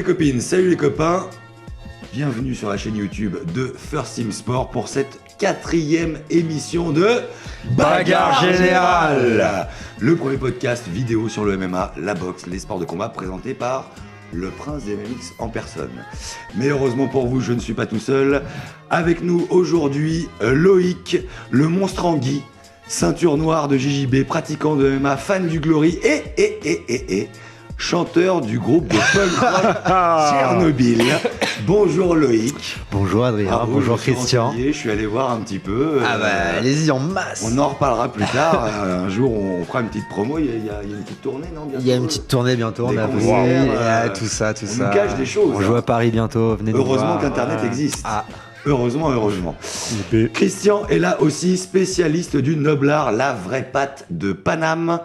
copines, salut les copains. Bienvenue sur la chaîne YouTube de First Team Sport pour cette 4e émission de Bagarre Générale. Le premier podcast vidéo sur le MMA, la boxe, les sports de combat présenté par le prince des MMX en personne. Mais heureusement pour vous, je ne suis pas tout seul. Avec nous aujourd'hui, Loïc, le monstre Anguille, ceinture noire de JJB, pratiquant de MMA, fan du Glory et chanteur du groupe de punk rock Tchernobyl. Bonjour Loïc. Bonjour Adrien, bonjour Christian. Je suis allé voir un petit peu. Allez-y en masse. On en reparlera plus tard. Un jour, on fera une petite promo. Il y a une petite tournée, non bientôt. Il y a une petite tournée bientôt, on a bossé. Tout ça. On nous cache des choses. On joue à Paris bientôt, venez nous voir. Heureusement qu'Internet existe. Heureusement. Christian est là aussi, spécialiste du noble art, la vraie patte de Paname,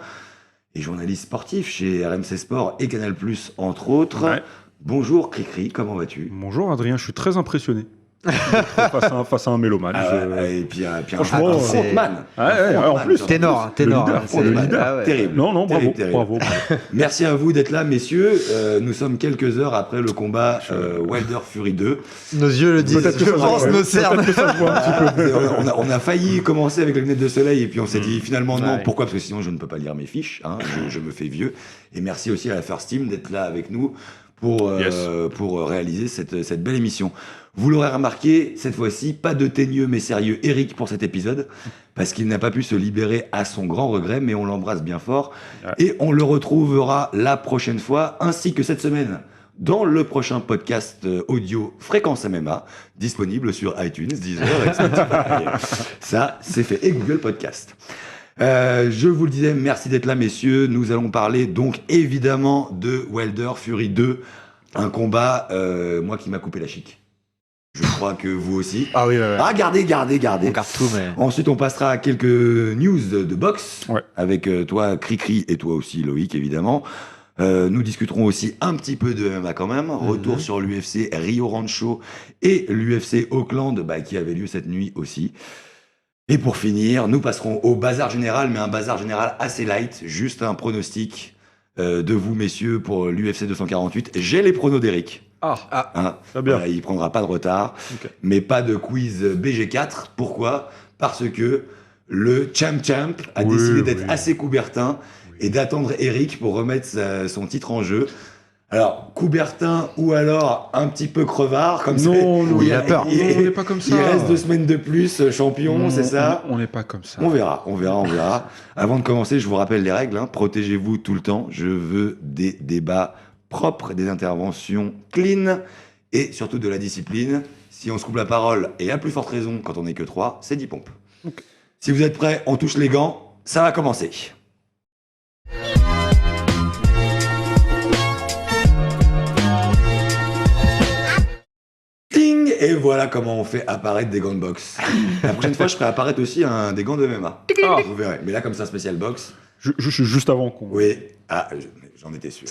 et journaliste sportif chez RMC Sport et Canal+, entre autres. Ouais. Bonjour Cricri, comment vas-tu ? Bonjour Adrien, je suis très impressionné. face à un mélomane. Et puis franchement, un frontman. En plus, ténor. Le leader. Terrible. Non, terrible. Bravo. Merci à vous d'être là, messieurs. Nous sommes quelques heures après le combat Wilder Fury 2. Nos yeux le disent. Je pense nos cernes. On a failli commencer avec les lunettes de soleil et puis on s'est dit finalement non. Pourquoi ? Parce que sinon je ne peux pas lire mes fiches. Je me fais vieux. Et merci aussi à la First Team d'être là avec nous pour réaliser cette belle émission. Vous l'aurez remarqué, cette fois-ci, pas de teigneux mais sérieux Eric pour cet épisode, parce qu'il n'a pas pu se libérer à son grand regret, mais on l'embrasse bien fort. Ouais. Et on le retrouvera la prochaine fois, ainsi que cette semaine, dans le prochain podcast audio Fréquence MMA, disponible sur iTunes, Deezer, etc. Ça, c'est fait. Et Google Podcast. Je vous le disais, merci d'être là, messieurs. Nous allons parler donc évidemment de Wilder Fury 2, un combat, moi, qui m'a coupé la chic. Je crois que vous aussi. Ah oui. Gardez. On garde tout, mais... Ensuite, on passera à quelques news de boxe, avec toi, Cricri, et toi aussi, Loïc, évidemment. Nous discuterons aussi un petit peu de MMA quand même. Retour sur l'UFC Rio Rancho et l'UFC Auckland, qui avait lieu cette nuit aussi. Et pour finir, nous passerons au bazar général, mais un bazar général assez light, juste un pronostic de vous, messieurs, pour l'UFC 248. J'ai les pronos d'Eric. Très bien. Il prendra pas de retard, mais pas de quiz BG4. Pourquoi ? Parce que le champ a décidé d'être assez Coubertin et d'attendre Eric pour remettre son titre en jeu. Alors, Coubertin ou alors un petit peu crevard, comme ça. Non, il a peur. On n'est pas comme ça. Il reste 2 semaines de plus, champion, non, c'est ça ? On n'est pas comme ça. On verra. Avant de commencer, je vous rappelle les règles. Protégez-vous tout le temps. Je veux des débats propres, des interventions clean et surtout de la discipline. Si on se coupe la parole, et à plus forte raison, quand on n'est que 3, c'est 10 pompes. Okay. Si vous êtes prêts, on touche les gants. Ça va commencer. Et voilà comment on fait apparaître des gants de boxe. La prochaine fois, je ferai apparaître aussi des gants de MMA. Vous verrez. Mais là, comme ça, spécial boxe. Juste avant qu'on... Oui. J'en étais sûr.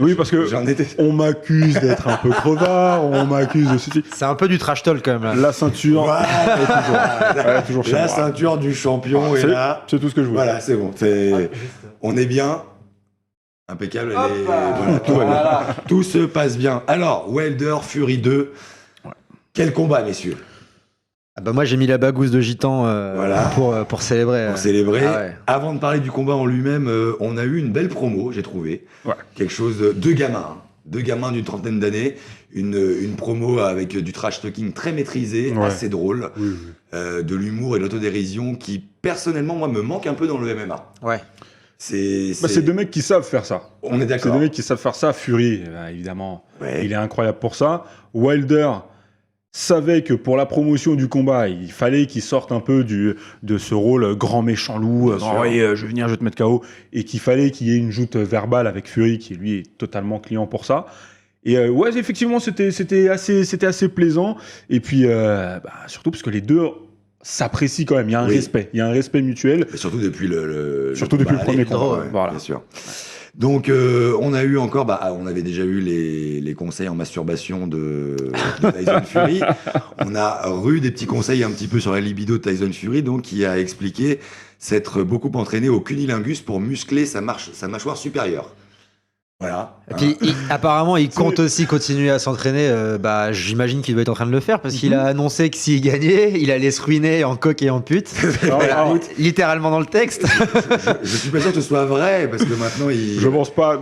Oui, parce que on m'accuse d'être un peu crevard, on m'accuse de ceci. C'est un peu du trash talk quand même là. La ceinture est toujours chez moi. La ceinture du champion est là. C'est tout ce que je veux. Voilà, c'est bon. On est bien. Impeccable. Tout se passe bien. Alors, Wilder Fury 2. Quel combat, messieurs. Moi, j'ai mis la bagousse de gitan pour célébrer. Pour célébrer. Avant de parler du combat en lui-même, on a eu une belle promo, j'ai trouvé. Quelque chose de gamins. Deux gamins d'une trentaine d'années. Une promo avec du trash talking très maîtrisé, assez drôle. De l'humour et de l'autodérision qui, personnellement, moi, me manque un peu dans le MMA. C'est 2 mecs qui savent faire ça. On est d'accord. C'est 2 mecs qui savent faire ça. Fury, évidemment, il est incroyable pour ça. Wilder savait que pour la promotion du combat, il fallait qu'il sorte un peu de ce rôle grand méchant loup, je vais venir, je vais te mettre KO, et qu'il fallait qu'il y ait une joute verbale avec Fury, qui lui est totalement client pour ça. Et effectivement, c'était assez plaisant. Et puis, surtout parce que les deux s'apprécient quand même. Il y a un respect, il y a un respect mutuel. Et surtout depuis le premier combat. Voilà. Bien sûr. Donc, on a eu encore, on avait déjà eu les conseils en masturbation de Tyson Fury. On a eu des petits conseils un petit peu sur la libido de Tyson Fury, donc qui a expliqué s'être beaucoup entraîné au cunilingus pour muscler sa mâchoire supérieure. Voilà. Et puis, apparemment, il compte aussi continuer à s'entraîner. J'imagine qu'il doit être en train de le faire parce qu'il a annoncé que s'il gagnait, il allait se ruiner en coq et en pute. Littéralement dans le texte. Je suis pas sûr que ce soit vrai parce que maintenant Je pense pas.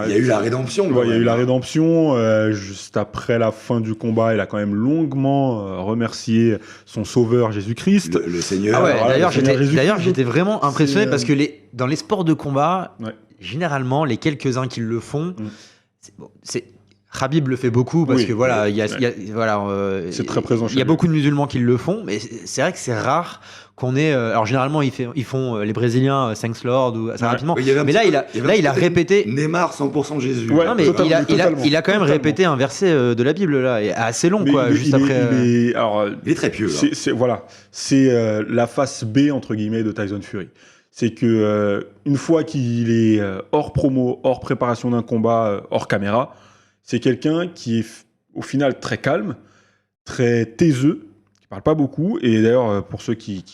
Il y a eu la rédemption. Il y a eu la rédemption. Juste après la fin du combat, il a quand même longuement remercié son sauveur Jésus-Christ. Le Seigneur. Ah ouais, d'ailleurs, j'étais vraiment impressionné parce que dans les sports de combat. Ouais. Généralement, les quelques-uns qui le font, Khabib le fait beaucoup parce que voilà, c'est très présent. Il y a beaucoup de musulmans qui le font, mais c'est vrai que c'est rare qu'on ait. Alors généralement, ils font les Brésiliens, Thanks Lord ou assez rapidement. Mais là, il a répété. Neymar 100% Jésus. Ouais, non, mais il a quand même répété un verset de la Bible là, assez long quoi, juste après. Il est très pieux. C'est la face B entre guillemets de Tyson Fury. C'est que une fois qu'il est hors promo, hors préparation d'un combat, hors caméra, c'est quelqu'un qui est au final très calme, très taiseux, qui parle pas beaucoup. Et d'ailleurs, pour ceux qui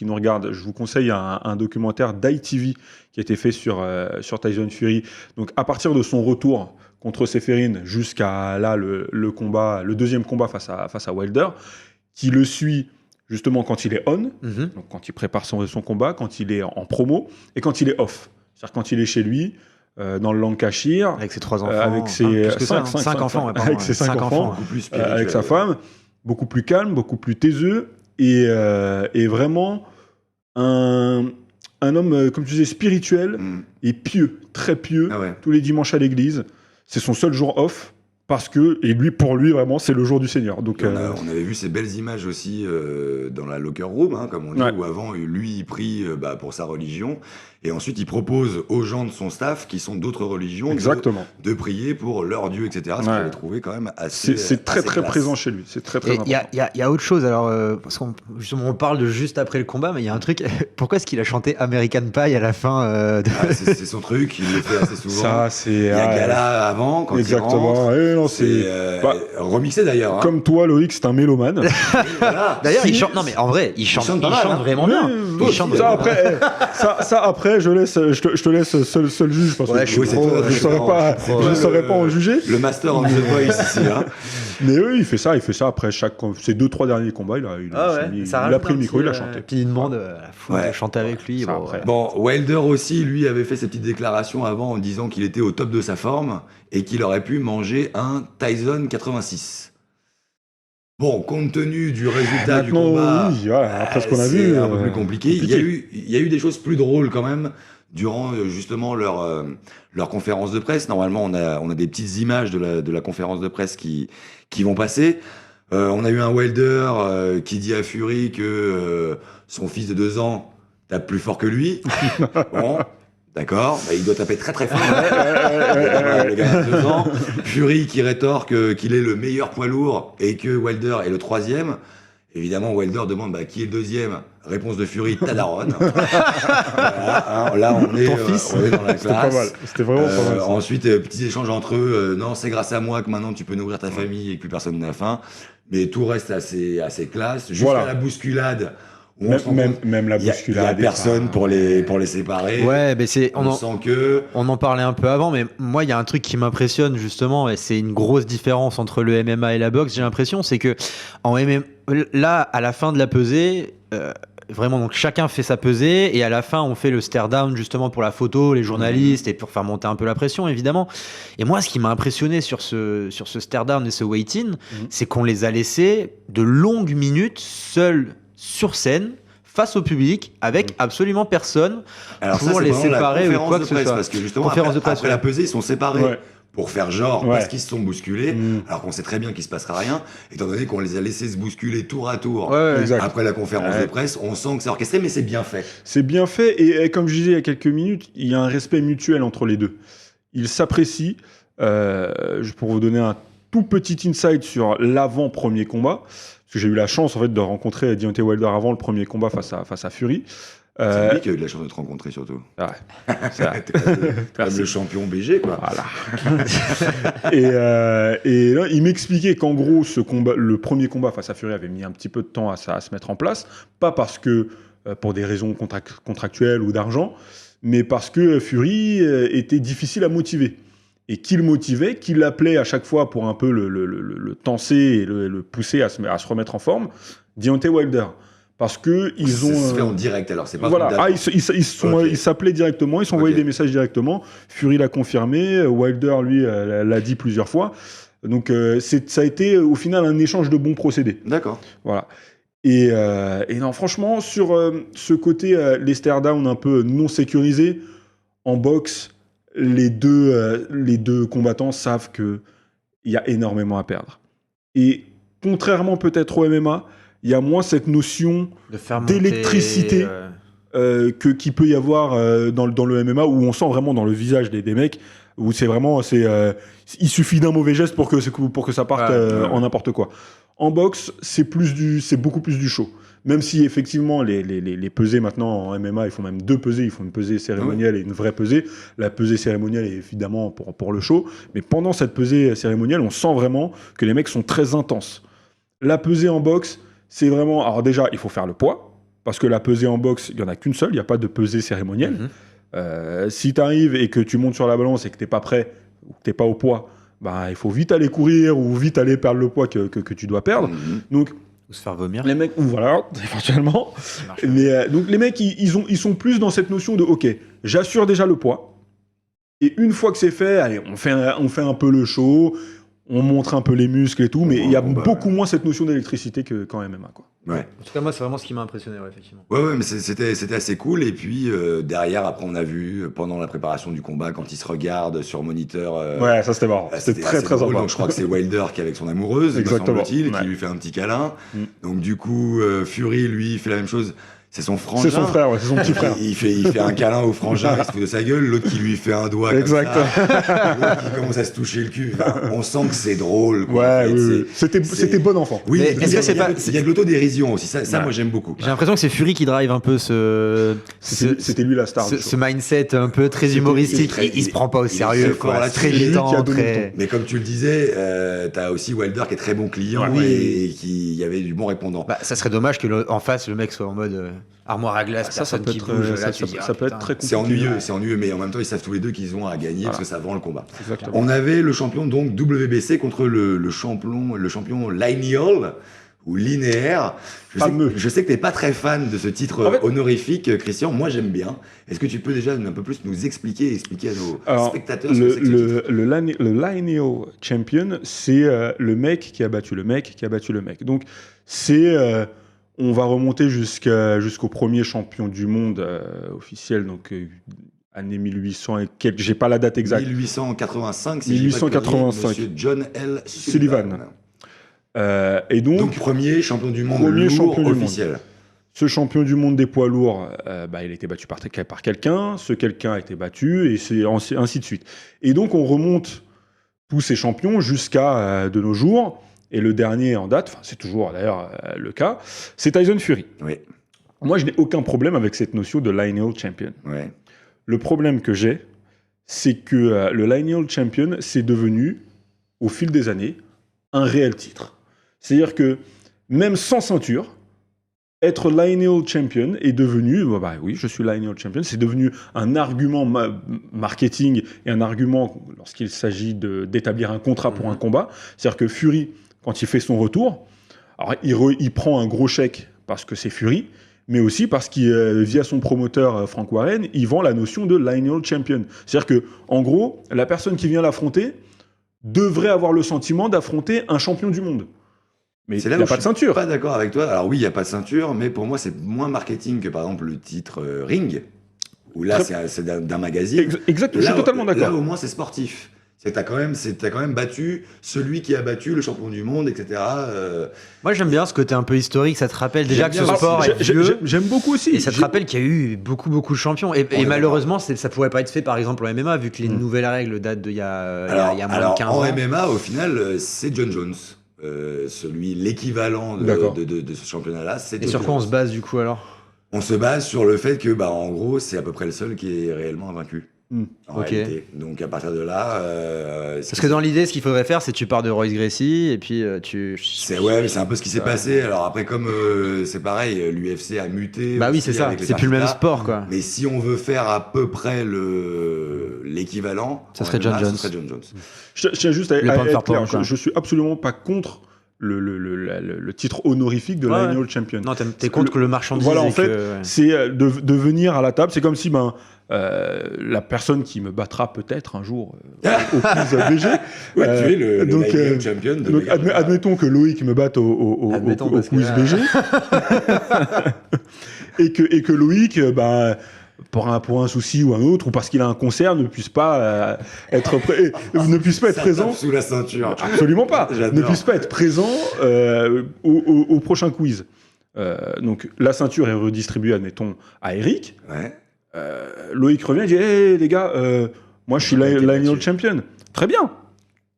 nous regardent, je vous conseille un documentaire d'ITV qui a été fait sur Tyson Fury. Donc à partir de son retour contre Seferin jusqu'à là le deuxième combat face à Wilder, qui le suit. Justement, quand il est on, donc quand il prépare son combat, quand il est en promo et quand il est off. C'est-à-dire quand il est chez lui, dans le Lancashire. Avec ses 3 enfants. Avec ses 5 enfants. Avec ses 5 enfants. Avec sa femme. Beaucoup plus calme, beaucoup plus taiseux. Et vraiment un homme, comme tu disais, spirituel et pieux. Très pieux. Ah ouais. Tous les dimanches à l'église. C'est son seul jour off. Parce que, pour lui, vraiment, c'est le jour du Seigneur. Donc, on avait vu ces belles images aussi dans la locker room, comme on dit, où avant, lui, il prie pour sa religion. Et ensuite, il propose aux gens de son staff, qui sont d'autres religions, de prier pour leur Dieu, etc. Ce que j'avais trouvé quand même assez. C'est très, très présent chez lui. C'est très, très important. Il y a autre chose. Alors, parce justement, on parle de juste après le combat, mais il y a un truc. Pourquoi est-ce qu'il a chanté American Pie à la fin c'est son truc, il le fait assez souvent. Ça, c'est. Il y a Gala avant, quand exactement. il rentre. C'est remixé d'ailleurs. Comme toi, Loïc, c'est un mélomane. Voilà. D'ailleurs, il chante. Non, mais en vrai, il chante vraiment bien. Ça, après, je te laisse seul juge parce que je ne saurais pas en juger. Le master of the voice ici. Mais oui, il fait ça après ses 2-3 derniers combats. Il a pris le micro, il a chanté. Puis il demande à la foule de chanter avec lui. Bon, Wilder aussi, lui, avait fait ses petites déclarations avant en disant qu'il était au top de sa forme et qu'il aurait pu manger un Tyson 86. Bon, compte tenu du résultat du combat, après ce qu'on a vu, c'est un peu plus compliqué. Il y a eu des choses plus drôles quand même durant justement leur conférence de presse. Normalement, on a des petites images de la conférence de presse qui vont passer. On a eu un Wilder qui dit à Fury que son fils de 2 ans tape plus fort que lui. Bon. D'accord, il doit taper très très fort. Le gars de 2 ans. Fury qui rétorque qu'il est le meilleur poids lourd et que Wilder est le 3e. Évidemment, Wilder demande qui est le 2e. Réponse de Fury, Tadaron. Voilà, là, on est dans la classe. C'était pas mal. C'était vraiment pas mal. Ensuite, petits échanges entre eux. Non, c'est grâce à moi que maintenant tu peux nourrir ta famille et que plus personne n'a faim. Mais tout reste assez classe. Jusqu'à la bousculade. Même la bousculade. Il n'y a personne pour les séparer. Ouais, mais on en parlait un peu avant, mais moi, il y a un truc qui m'impressionne justement, et c'est une grosse différence entre le MMA et la boxe, j'ai l'impression, c'est que en MMA, là, à la fin de la pesée, vraiment, donc chacun fait sa pesée, et à la fin, on fait le stare down justement pour la photo, les journalistes, et pour faire monter un peu la pression, évidemment. Et moi, ce qui m'a impressionné sur ce stare down et ce wait-in, c'est qu'on les a laissés de longues minutes seuls sur scène, face au public, avec absolument personne pour les séparer ou quoi que ce soit. Parce que justement, après la pesée, ils sont séparés pour faire genre parce qu'ils se sont bousculés, alors qu'on sait très bien qu'il se passera rien, étant donné qu'on les a laissés se bousculer tour à tour. Après la conférence de presse, on sent que c'est orchestré, mais c'est bien fait. C'est bien fait, et comme je disais il y a quelques minutes, il y a un respect mutuel entre les deux. Ils s'apprécient. Pour vous donner un tout petit insight sur l'avant-premier combat, parce que j'ai eu la chance en fait de rencontrer Deontay Wilder avant le premier combat face à Fury. C'est lui qui a eu de la chance de te rencontrer surtout. Ouais. T'es le champion BG quoi. Voilà. et là, il m'expliquait qu'en gros le premier combat face à Fury avait mis un petit peu de temps à se mettre en place, pas parce que pour des raisons contractuelles ou d'argent, mais parce que Fury était difficile à motiver. et qui le motivait, qui l'appelait à chaque fois pour un peu le tenser et le pousser à se remettre en forme, Deontay Wilder. Parce que ils ont. Ça se fait en direct alors, c'est pas voilà. Ils s'appelaient directement, ils s'envoyaient des messages directement. Fury l'a confirmé, Wilder lui l'a dit plusieurs fois. Donc ça a été au final un échange de bons procédés. D'accord. Voilà. Et non, franchement, sur ce côté les stare-down un peu non sécurisé, en boxe, les deux combattants savent qu'il y a énormément à perdre. Et contrairement peut-être au MMA, il y a moins cette notion d'électricité qu'il peut y avoir dans le MMA, où on sent vraiment dans le visage des mecs, où c'est vraiment... il suffit d'un mauvais geste pour que ça parte en n'importe quoi. En boxe, c'est beaucoup plus du show. Même si effectivement les pesées maintenant en MMA, ils font même 2 pesées, ils font une pesée cérémonielle et une vraie pesée. La pesée cérémonielle est évidemment pour le show, mais pendant cette pesée cérémonielle, on sent vraiment que les mecs sont très intenses. La pesée en boxe, c'est vraiment... Alors déjà, il faut faire le poids, parce que la pesée en boxe, il n'y en a qu'une seule, il n'y a pas de pesée cérémonielle. Si tu arrives et que tu montes sur la balance et que tu n'es pas prêt, ou que tu n'es pas au poids, il faut vite aller courir ou vite aller perdre le poids que tu dois perdre. Donc, ou se faire vomir. Les mecs, voilà, éventuellement. Mais donc les mecs, ils sont plus dans cette notion de ok, j'assure déjà le poids. Et une fois que c'est fait, allez, on fait un peu le show, on montre un peu les muscles et tout, mais il y a beaucoup moins cette notion d'électricité qu'en MMA, quoi. Ouais. En tout cas, moi, c'est vraiment ce qui m'a impressionné, effectivement. Ouais, mais c'était assez cool. Et puis, derrière, après, on a vu, pendant la préparation du combat, quand ils se regardent sur moniteur... ouais, ça, c'était marrant. C'était très, très drôle. sympa. Donc, je crois que c'est Wilder qui est avec son amoureuse, exactement, qui lui fait un petit câlin. Donc, du coup, Fury, lui, fait la même chose. C'est son frangin. C'est son frère, c'est son petit frère. Il fait un câlin au frangin, il se fout de sa gueule. L'autre qui lui fait un doigt exact. Comme ça. L'autre qui commence à se toucher le cul. Enfin, on sent que c'est drôle. Quoi, ouais, oui. C'était bon enfant. Oui, mais est-ce que c'est pas... Il y a de l'autodérision aussi. Ça moi, j'aime beaucoup. J'ai l'impression que c'est Fury qui drive un peu C'était lui la star. Ce mindset un peu très humoristique. Il se prend pas au sérieux. Très détente. Mais comme tu le disais, t'as aussi Wilder qui est très bon client et qui y avait du bon répondant. Ça serait dommage que en face, le mec soit en mode armoire à glace, ça peut être très compliqué. C'est ennuyeux, mais en même temps, ils savent tous les deux qu'ils ont à gagner parce que ça vend le combat. Exactement. On avait le champion donc WBC contre le champion lineal ou linéaire. Je sais que t'es pas très fan de ce titre honorifique, Christian. Moi, j'aime bien. Est-ce que tu peux déjà un peu plus nous expliquer à nos spectateurs ce que c'est que ce titre ? Le lineal champion, c'est le mec qui a battu le mec qui a battu le mec. Donc, c'est... on va remonter jusqu'au premier champion du monde officiel, donc année 1800 et quelques. J'ai pas la date exacte. 1885, si 1885. Monsieur John L. Sullivan. Et donc premier champion du monde lourd officiel. Ce champion du monde des poids lourds, il a été battu par quelqu'un. Ce quelqu'un a été battu et c'est ainsi de suite. Et donc on remonte tous ces champions jusqu'à de nos jours. Et le dernier en date, c'est toujours d'ailleurs le cas, c'est Tyson Fury. Oui. Moi, je n'ai aucun problème avec cette notion de lineal champion. Ouais. Le problème que j'ai, c'est que le lineal champion, c'est devenu, au fil des années, un réel titre. C'est-à-dire que même sans ceinture, être lineal champion est devenu, oui, je suis lineal champion, c'est devenu un argument marketing et un argument lorsqu'il s'agit d'établir un contrat pour un combat. C'est-à-dire que Fury, quand il fait son retour, alors il prend un gros chèque parce que c'est Fury, mais aussi parce qu'il, via son promoteur Frank Warren, il vend la notion de lineal champion. C'est-à-dire que, en gros, la personne qui vient l'affronter devrait avoir le sentiment d'affronter un champion du monde. Mais il n'y a pas de ceinture. Je suis pas d'accord avec toi. Alors oui, il n'y a pas de ceinture, mais pour moi, c'est moins marketing que par exemple le titre Ring, où là, c'est d'un magazine. Exactement, je suis totalement d'accord. Là, au moins, c'est sportif. C'est que t'as quand même battu celui qui a battu le champion du monde, etc. Moi, j'aime bien ce côté un peu historique. Ça te rappelle déjà que ce sport est vieux. J'aime beaucoup aussi. Et ça te rappelle qu'il y a eu beaucoup de champions. Et malheureusement, ça pourrait pas être fait, par exemple, en MMA, vu que les nouvelles règles datent d'il y a moins de 15 ans. En MMA, au final, c'est John Jones. L'équivalent de ce championnat-là. Et sur quoi on se base, du coup, alors ? On se base sur le fait que, en gros, c'est à peu près le seul qui est réellement invaincu. En réalité. Donc à partir de là, parce que dans l'idée, ce qu'il faudrait faire, c'est tu pars de Royce Gracie et puis c'est un peu ce qui s'est passé. Alors après, comme c'est pareil, l'UFC a muté. Bah oui, c'est ça. C'est plus le même sport, quoi. Mais si on veut faire à peu près l'équivalent, ça serait John Jones. Je tiens juste à être clair. Je suis absolument pas contre le titre honorifique de Lineal Champion. Non, t'es contre que le marchandise. Voilà, en fait, c'est de venir à la table. C'est comme si la personne qui me battra peut-être un jour au quiz BG. Tu es le Lineal Champion. Donc admettons que Loïc me batte au quiz BG. et que Loïc, pour un souci ou un autre, ou parce qu'il a un concert, ne puisse pas être présent. Sous la ceinture. Absolument pas. Ne puisse pas être présent au prochain quiz. Donc la ceinture est redistribuée, admettons, à Eric. Ouais. Loïc revient et dit hey, les gars, moi je suis Lineal Champion. Très bien.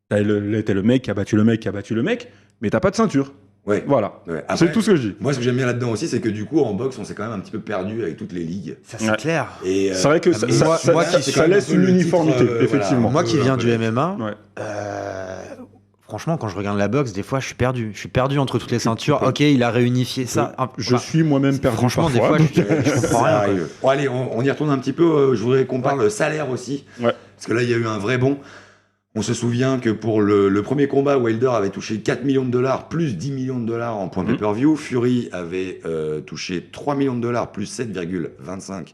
T'es le mec qui a battu le mec qui a battu le mec, mais t'as pas de ceinture. Ouais. Voilà. Ouais. Après, c'est tout ce que je dis. Moi, ce que j'aime bien là-dedans aussi, c'est que du coup, en boxe, on s'est quand même un petit peu perdu avec toutes les ligues. Ça, c'est clair. Et c'est vrai que ça laisse une uniformité, effectivement. Moi qui viens du MMA, franchement, quand je regarde la boxe, des fois, je suis perdu. Je suis perdu entre toutes les ceintures. Ok, il a réunifié ça. Je suis moi-même perdu. Franchement, parfois. des fois, je comprends rien. Bon, allez, on y retourne un petit peu. Je voudrais qu'on parle salaire aussi. Ouais. Parce que là, il y a eu un vrai bond. On se souvient que pour le premier combat, Wilder avait touché 4 millions de dollars, plus 10 millions de dollars en point pay-per-view. Fury avait touché 3 millions de dollars, plus 7,25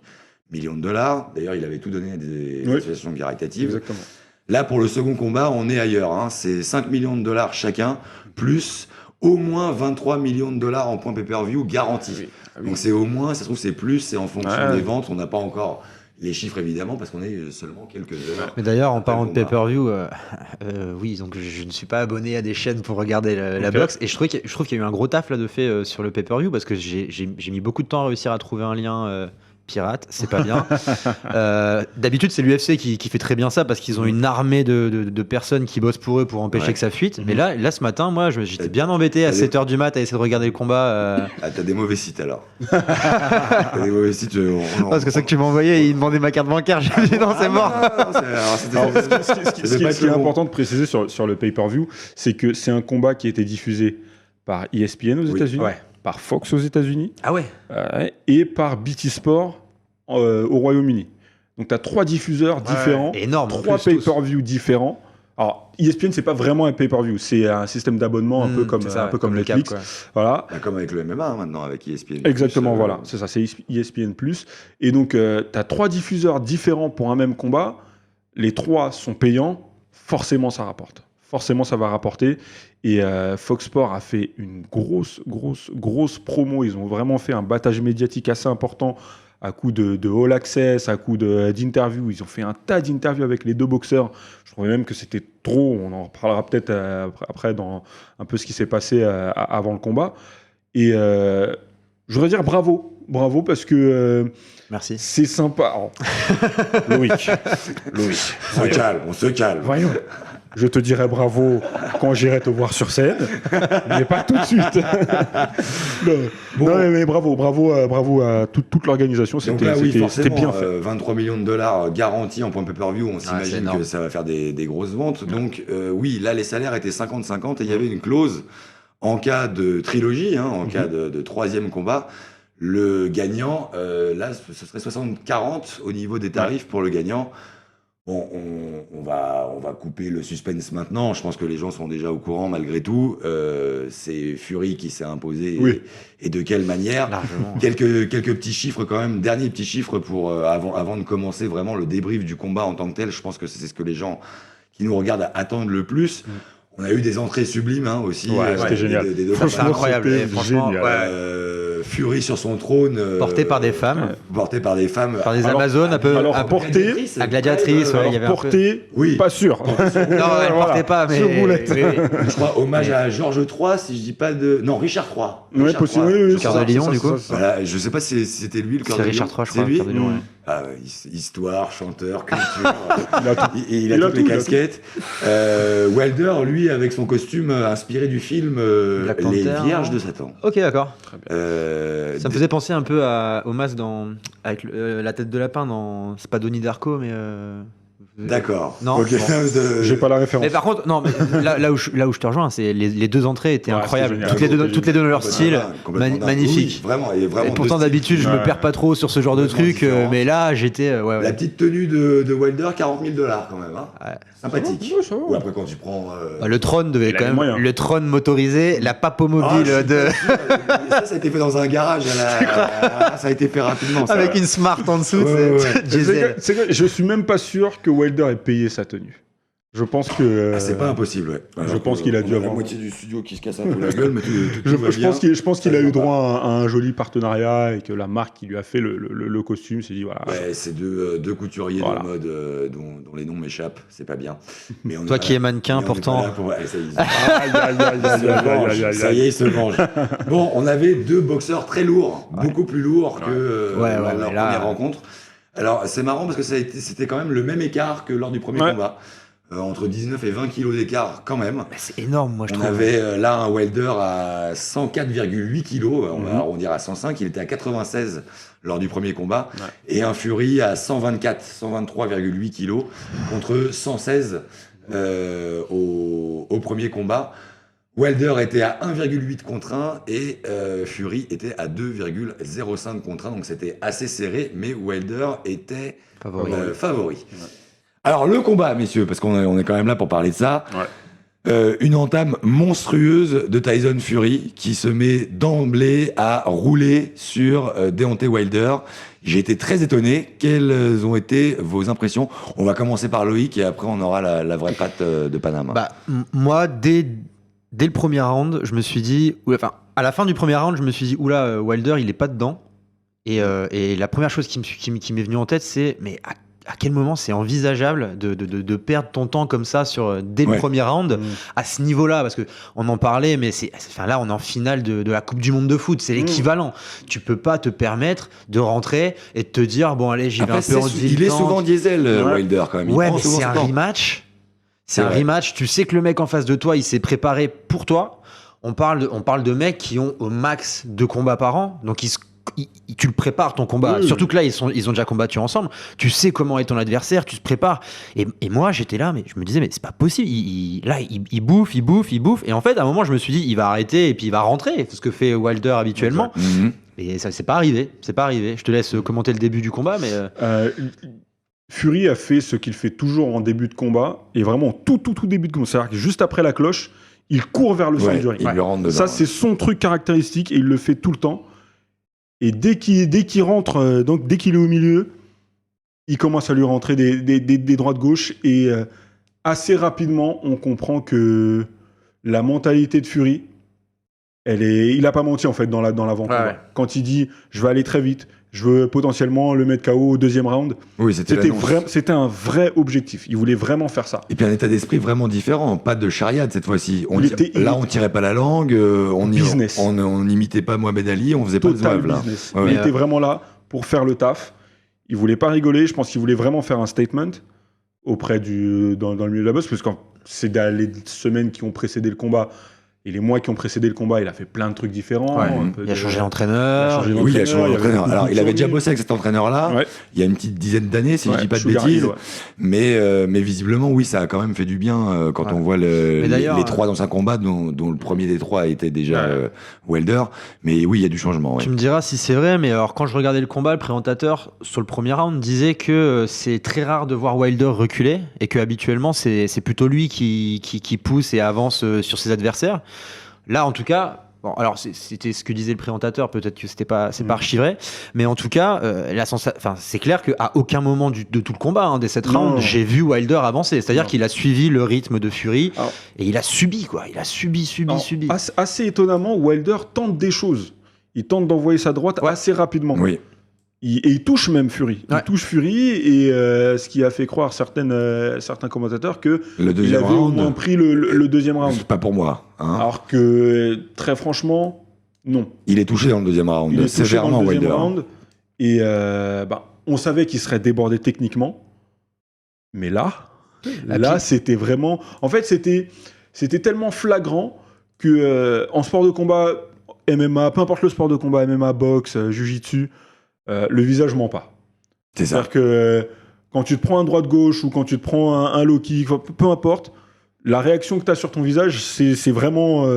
millions de dollars. D'ailleurs, il avait tout donné à des associations caritatives. Exactement. Là, pour le second combat, on est ailleurs. Hein. C'est 5 millions de dollars chacun, plus au moins 23 millions de dollars en point pay-per-view garantis. Donc c'est au moins, ça se trouve, c'est plus, c'est en fonction des ventes. On n'a pas encore les chiffres, évidemment, parce qu'on est seulement quelques heures. Mais d'ailleurs, en parlant de pay-per-view, oui, donc je ne suis pas abonné à des chaînes pour regarder la boxe. Et je trouve qu'il y a eu un gros taf là de fait sur le pay-per-view, parce que j'ai mis beaucoup de temps à réussir à trouver un lien pirate, c'est pas bien. D'habitude, c'est l'UFC qui fait très bien ça, parce qu'ils ont une armée de personnes qui bossent pour eux pour empêcher que ça fuite. Mais là, ce matin, moi, j'étais bien embêté à 7h du mat à essayer de regarder le combat. T'as des mauvais sites alors. T'as des mauvais sites. Parce que ceux que tu m'as envoyé, ils demandaient ma carte bancaire. J'ai dit non, c'est mort. Ce qui est important de préciser sur le pay-per-view, c'est que c'est un combat qui a été diffusé par ESPN aux États-Unis. Par Fox aux États-Unis, et par BT Sport au Royaume-Uni. Donc tu as 3 diffuseurs différents, énorme, 3 pay-per-view différents. Alors ESPN, c'est pas vraiment un pay-per-view, c'est un système d'abonnement un peu comme Netflix. Voilà. Comme avec le MMA maintenant, avec ESPN. Exactement, voilà, c'est ça, c'est ESPN+. Et donc tu as 3 diffuseurs différents pour un même combat. Les 3 sont payants, forcément ça rapporte. Forcément, ça va rapporter. Et Fox Sports a fait une grosse promo. Ils ont vraiment fait un battage médiatique assez important à coup de All Access, à coup d'interviews. Ils ont fait un tas d'interviews avec les 2 boxeurs. Je trouvais même que c'était trop. On en reparlera peut-être après dans un peu ce qui s'est passé avant le combat. Et je voudrais dire bravo. Bravo parce que merci. C'est sympa. Oh. Loïc. On se calme. Voyons. Je te dirai bravo quand j'irai te voir sur scène, mais pas tout de suite. Non, mais bravo à toute l'organisation. C'était bien fait. 23 millions de dollars garantis en point pay-per-view. On s'imagine que ça va faire des grosses ventes. Donc oui, là les salaires étaient 50-50 et il y avait une clause en cas de trilogie, en cas de 3e combat. Le gagnant, là, ce serait 60-40 au niveau des tarifs pour le gagnant. Bon, on va couper le suspense maintenant. Je pense que les gens sont déjà au courant malgré tout. C'est Fury qui s'est imposé et de quelle manière. Quelques petits chiffres quand même. Dernier petit chiffre pour avant de commencer vraiment le débrief du combat en tant que tel. Je pense que c'est ce que les gens qui nous regardent attendent le plus. On a eu des entrées sublimes aussi. C'était génial. C'est incroyable. Franchement, Fury sur son trône. Porté par des femmes. Porté par des femmes. Par des Amazones un peu. Porté. À gladiatrice, il y avait porté, pas sûr. Non, elle portait pas, mais. Sur roulette. Je crois hommage à Georges III, si je dis pas de. Non, Richard III. Oui, possible. Cœur de Lion, du coup. Voilà, je sais pas si c'était lui le cœur de Lion. C'est Richard III, je crois. C'est lui. Histoire, chanteur, culture, il a toutes les casquettes. Wilder, lui, avec son costume inspiré du film Les Vierges de Satan. Ok, d'accord. Ça me faisait penser un peu au masque avec la tête de lapin dans... C'est pas Donnie Darko, mais... D'accord. Non, okay. J'ai pas la référence. Mais par contre, non, mais là où je te rejoins, c'est les deux entrées étaient incroyables. Toutes les deux dans leur style, magnifique. Oui, vraiment, et pourtant d'habitude, je me perds pas trop sur ce genre de truc, mais là, j'étais. La petite tenue de Wilder, $40 000 quand même. Hein. Ouais. Sympathique. Ça va. Ou après quand tu prends. Le trône devait quand même. Le trône motorisé, la papomobile de. Ça a été fait dans un garage. Ça a été fait rapidement. Avec une Smart en dessous. Je suis même pas sûr que Wilder ait payé sa tenue. Je pense que. C'est pas impossible, ouais. Je pense qu'il a dû avoir. La moitié du studio qui se casse un peu la gueule, mais je pense qu'il a eu droit à un joli partenariat et que la marque qui lui a fait le costume s'est dit voilà. Ouais, c'est deux couturiers de mode dont les noms m'échappent, c'est pas bien. Mais toi qui es mannequin, pourtant. Ça y est, il se venge. Bon, on avait deux boxeurs très lourds, beaucoup plus lourds que leur première rencontre. Alors, c'est marrant parce que c'était quand même le même écart que lors du premier combat. Entre 19 et 20 kilos d'écart quand même. C'est énorme, moi, je trouve. On avait là un Wilder à 104,8 kilos, on va arrondir à 105, il était à 96 lors du premier combat, et un Fury à 123,8 kilos contre 116 au premier combat. Wilder était à 1,8 contre 1 et Fury était à 2,05 contre 1, donc c'était assez serré, mais Wilder était favori. Ouais. Alors le combat, messieurs, parce qu'on est quand même là pour parler de ça, une entame monstrueuse de Tyson Fury qui se met d'emblée à rouler sur Deontay Wilder. J'ai été très étonné. Quelles ont été vos impressions ? On va commencer par Loïc et après on aura la vraie patte de Panama. Moi, dès le premier round, je me suis dit, à la fin du premier round, je me suis dit, oula, Wilder, il est pas dedans. Et la première chose qui m'est venue en tête, c'est, mais à quel moment c'est envisageable de perdre ton temps comme ça dès le premier round à ce niveau-là, parce que on en parlait, mais là on est en finale de la Coupe du Monde de foot, c'est l'équivalent. Tu peux pas te permettre de rentrer et de te dire bon allez, j'y vais un peu en dilettante. Il est souvent diesel, Wilder quand même. Ouais, mais c'est un rematch. C'est un rematch. Tu sais que le mec en face de toi, il s'est préparé pour toi. On parle de mecs qui ont au max 2 combats par an, donc tu le prépares ton combat. Surtout que là, ils ont déjà combattu ensemble. Tu sais comment est ton adversaire, tu te prépares. Et moi, j'étais là, mais je me disais, mais c'est pas possible. Il bouffe. Et en fait, à un moment, je me suis dit, il va arrêter et puis il va rentrer. C'est ce que fait Wilder habituellement. Et ça, c'est pas arrivé. Je te laisse commenter le début du combat, mais. Fury a fait ce qu'il fait toujours en début de combat, et vraiment tout début de combat. C'est-à-dire que juste après la cloche, il court vers le centre du ring. Ça, c'est son truc caractéristique et il le fait tout le temps. Et dès qu'il rentre, donc dès qu'il est au milieu, il commence à lui rentrer des droites gauche et assez rapidement, on comprend que la mentalité de Fury, il a pas menti en fait dans l'avant-combat. Ouais. Quand il dit je vais aller très vite, je veux potentiellement le mettre KO au deuxième round. Oui, c'était un vrai objectif. Il voulait vraiment faire ça. Et puis un état d'esprit vraiment différent, pas de chariade cette fois-ci. Là, on tirait pas la langue, on n'imitait pas Mohamed Ali, on faisait pas de zouave là. Il était vraiment là pour faire le taf. Il voulait pas rigoler. Je pense qu'il voulait vraiment faire un statement auprès dans le milieu de la boxe, parce que c'est dans les semaines qui ont précédé le combat. Et les mois qui ont précédé le combat, il a fait plein de trucs différents. Il a changé d'entraîneur. Oui, il a changé d'entraîneur. Alors, il avait déjà bossé avec cet entraîneur-là, il y a une petite dizaine d'années, si je ne dis pas de bêtises. Mais visiblement, oui, ça a quand même fait du bien quand on voit les 3 dans un combat, dont le premier des 3 était déjà Wilder. Mais oui, il y a du changement. Tu me diras si c'est vrai, mais alors quand je regardais le combat, le présentateur, sur le premier round, disait que c'est très rare de voir Wilder reculer et que habituellement, c'est plutôt lui qui pousse et avance sur ses adversaires. Là, en tout cas, bon, alors c'était ce que disait le présentateur, peut-être que c'est pas archivé, mais en tout cas, c'est clair qu'à aucun moment de tout le combat, des 7 rounds, j'ai vu Wilder avancer. C'est-à-dire qu'il a suivi le rythme de Fury et il a subi, quoi. Il a subi. Assez étonnamment, Wilder tente des choses. Il tente d'envoyer sa droite assez rapidement. Oui. Et il touche même Fury. Il touche Fury et ce qui a fait croire certains commentateurs qu'il avait au moins pris le deuxième round. C'est pas pour moi. Alors que, très franchement, non. Il est touché dans le deuxième round. Il est touché dans le deuxième round. Et on savait qu'il serait débordé techniquement. Mais là, c'était vraiment... En fait, c'était tellement flagrant que en sport de combat, MMA, peu importe le sport de combat, MMA, boxe, jiu-jitsu, le visage ment pas. C'est ça. C'est-à-dire que quand tu te prends un droite-gauche ou quand tu te prends un low kick, peu importe, la réaction que tu as sur ton visage, c'est vraiment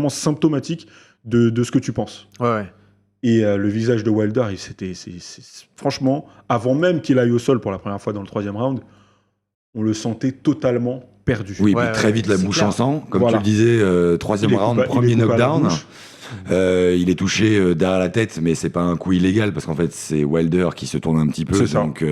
symptomatique de ce que tu penses. Ouais. Et le visage de Wilder, franchement, avant même qu'il aille au sol pour la première fois dans le 3e round, on le sentait totalement perdu. Oui, puis très vite la bouche en sang, comme tu le disais, 3e round, premier knockdown. Il est touché derrière la tête, mais c'est pas un coup illégal parce qu'en fait c'est Wilder qui se tourne un petit peu, donc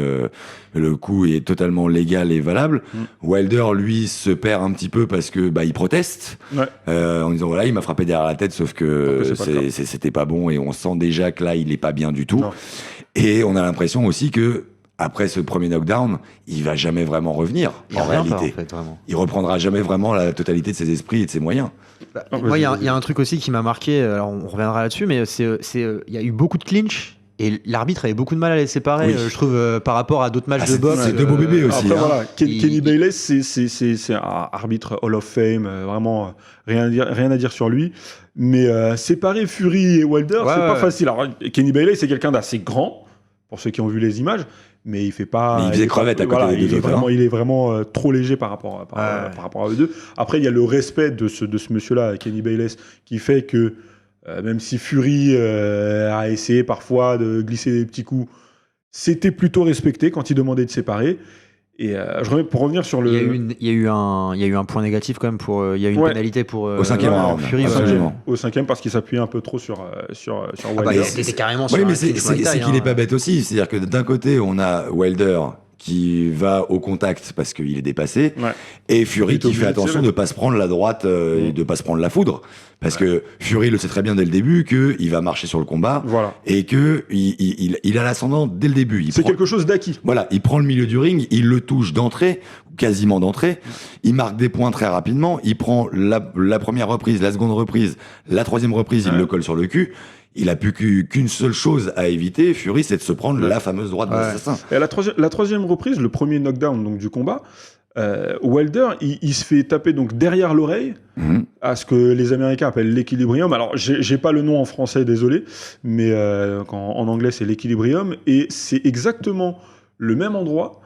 le coup est totalement légal et valable. Wilder lui se perd un petit peu parce que il proteste en disant voilà, il m'a frappé derrière la tête, sauf que c'était pas bon et on sent déjà que là il est pas bien du tout. Et on a l'impression aussi que après ce premier knockdown, il va jamais vraiment revenir, en réalité. Il reprendra jamais vraiment la totalité de ses esprits et de ses moyens. Moi, il y a un truc aussi qui m'a marqué, alors on reviendra là-dessus, mais il y a eu beaucoup de clinch. Et l'arbitre avait beaucoup de mal à les séparer, je trouve, par rapport à d'autres matchs de boxe. C'est deux beaux bébés aussi. Après, voilà, Kenny Bayless, c'est un arbitre Hall of Fame, vraiment rien à dire sur lui. Mais séparer Fury et Wilder, c'est pas facile. Alors, Kenny Bayless, c'est quelqu'un d'assez grand, pour ceux qui ont vu les images, mais il fait pas. Mais il faisait crevette à côté des deux autres. Il est vraiment trop léger par rapport à eux deux. Après, il y a le respect de ce monsieur-là, Kenny Bayless, qui fait que même si Fury a essayé parfois de glisser des petits coups, c'était plutôt respecté quand il demandait de séparer. Et pour revenir sur le... Il y a eu un point négatif quand même, il y a eu une pénalité pour au 5e round, Fury. Au 5e, parce qu'il s'appuyait un peu trop sur Wilder. C'était carrément sur mais c'est qu'il est pas bête aussi. C'est-à-dire que d'un côté, on a Wilder qui va au contact parce qu'il est dépassé, et Fury qui fait attention de ne pas se prendre la droite et de ne pas se prendre la foudre. Parce que Fury le sait très bien dès le début qu'il va marcher sur le combat et qu'il a l'ascendant dès le début. C'est quelque chose d'acquis. Voilà, il prend le milieu du ring, il le touche d'entrée, quasiment d'entrée, il marque des points très rapidement, il prend la première reprise, la seconde reprise, la 3e reprise, il le colle sur le cul. Il a plus qu'une seule chose à éviter, Fury, c'est de se prendre la fameuse droite d'assassin. Et la 3e reprise, le premier knockdown donc, du combat, Wilder, il se fait taper donc derrière l'oreille, à ce que les Américains appellent l'équilibrium. Alors, j'ai pas le nom en français, désolé, mais en anglais, c'est l'équilibrium. Et c'est exactement le même endroit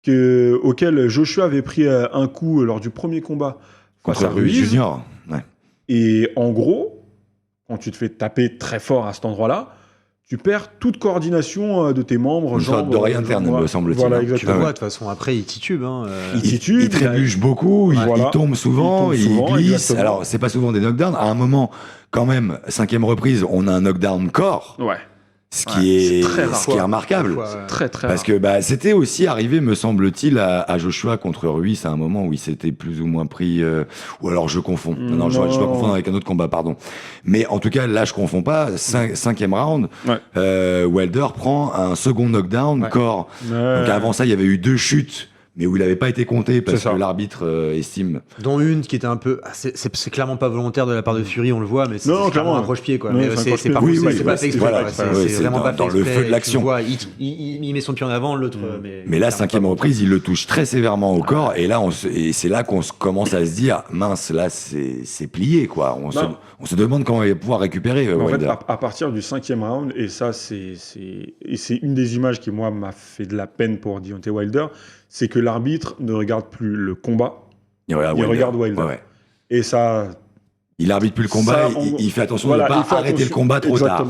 auquel Joshua avait pris un coup lors du premier combat contre Ruiz Junior. Et en gros, quand tu te fais taper très fort à cet endroit-là, tu perds toute coordination de tes membres. Une sorte d'oreille interne, me semble-t-il. Voilà, tu le vois, de toute façon, après, il titube. Il trébuche beaucoup, il tombe souvent, il glisse. Exactement. Alors, c'est pas souvent des knockdowns. À un moment, quand même, 5e reprise, on a un knockdown corps. Ce qui est remarquable. C'est très, très Parce que c'était aussi arrivé, me semble-t-il, à Joshua contre Ruiz à un moment où il s'était plus ou moins pris... ou alors je confonds. Non, je dois confondre avec un autre combat, pardon. Mais en tout cas, là, je confonds pas. 5e round, Wilder prend un second knockdown corps. Donc avant ça, il y avait eu 2 chutes, mais où il n'avait pas été compté parce que l'arbitre estime... Dont une qui était un peu... c'est clairement pas volontaire de la part de Fury, on le voit, mais c'est clairement un croche-pied. C'est pas fait exprès. C'est vraiment pas fait dans le feu de l'action. Il met son pied en avant, l'autre... Mais là, 5e reprise, il le touche très sévèrement au corps, et là, c'est là qu'on commence à se dire, mince, là, c'est plié, quoi. On se demande comment il va pouvoir récupérer Wilder. En fait, à partir du 5e round, et ça, c'est une des images qui, moi, m'a fait de la peine pour Deontay Wilder, c'est que l'arbitre ne regarde plus le combat, il regarde Wilder. Et ça... Il arbitre plus le combat, il fait attention de ne pas arrêter le combat trop tard.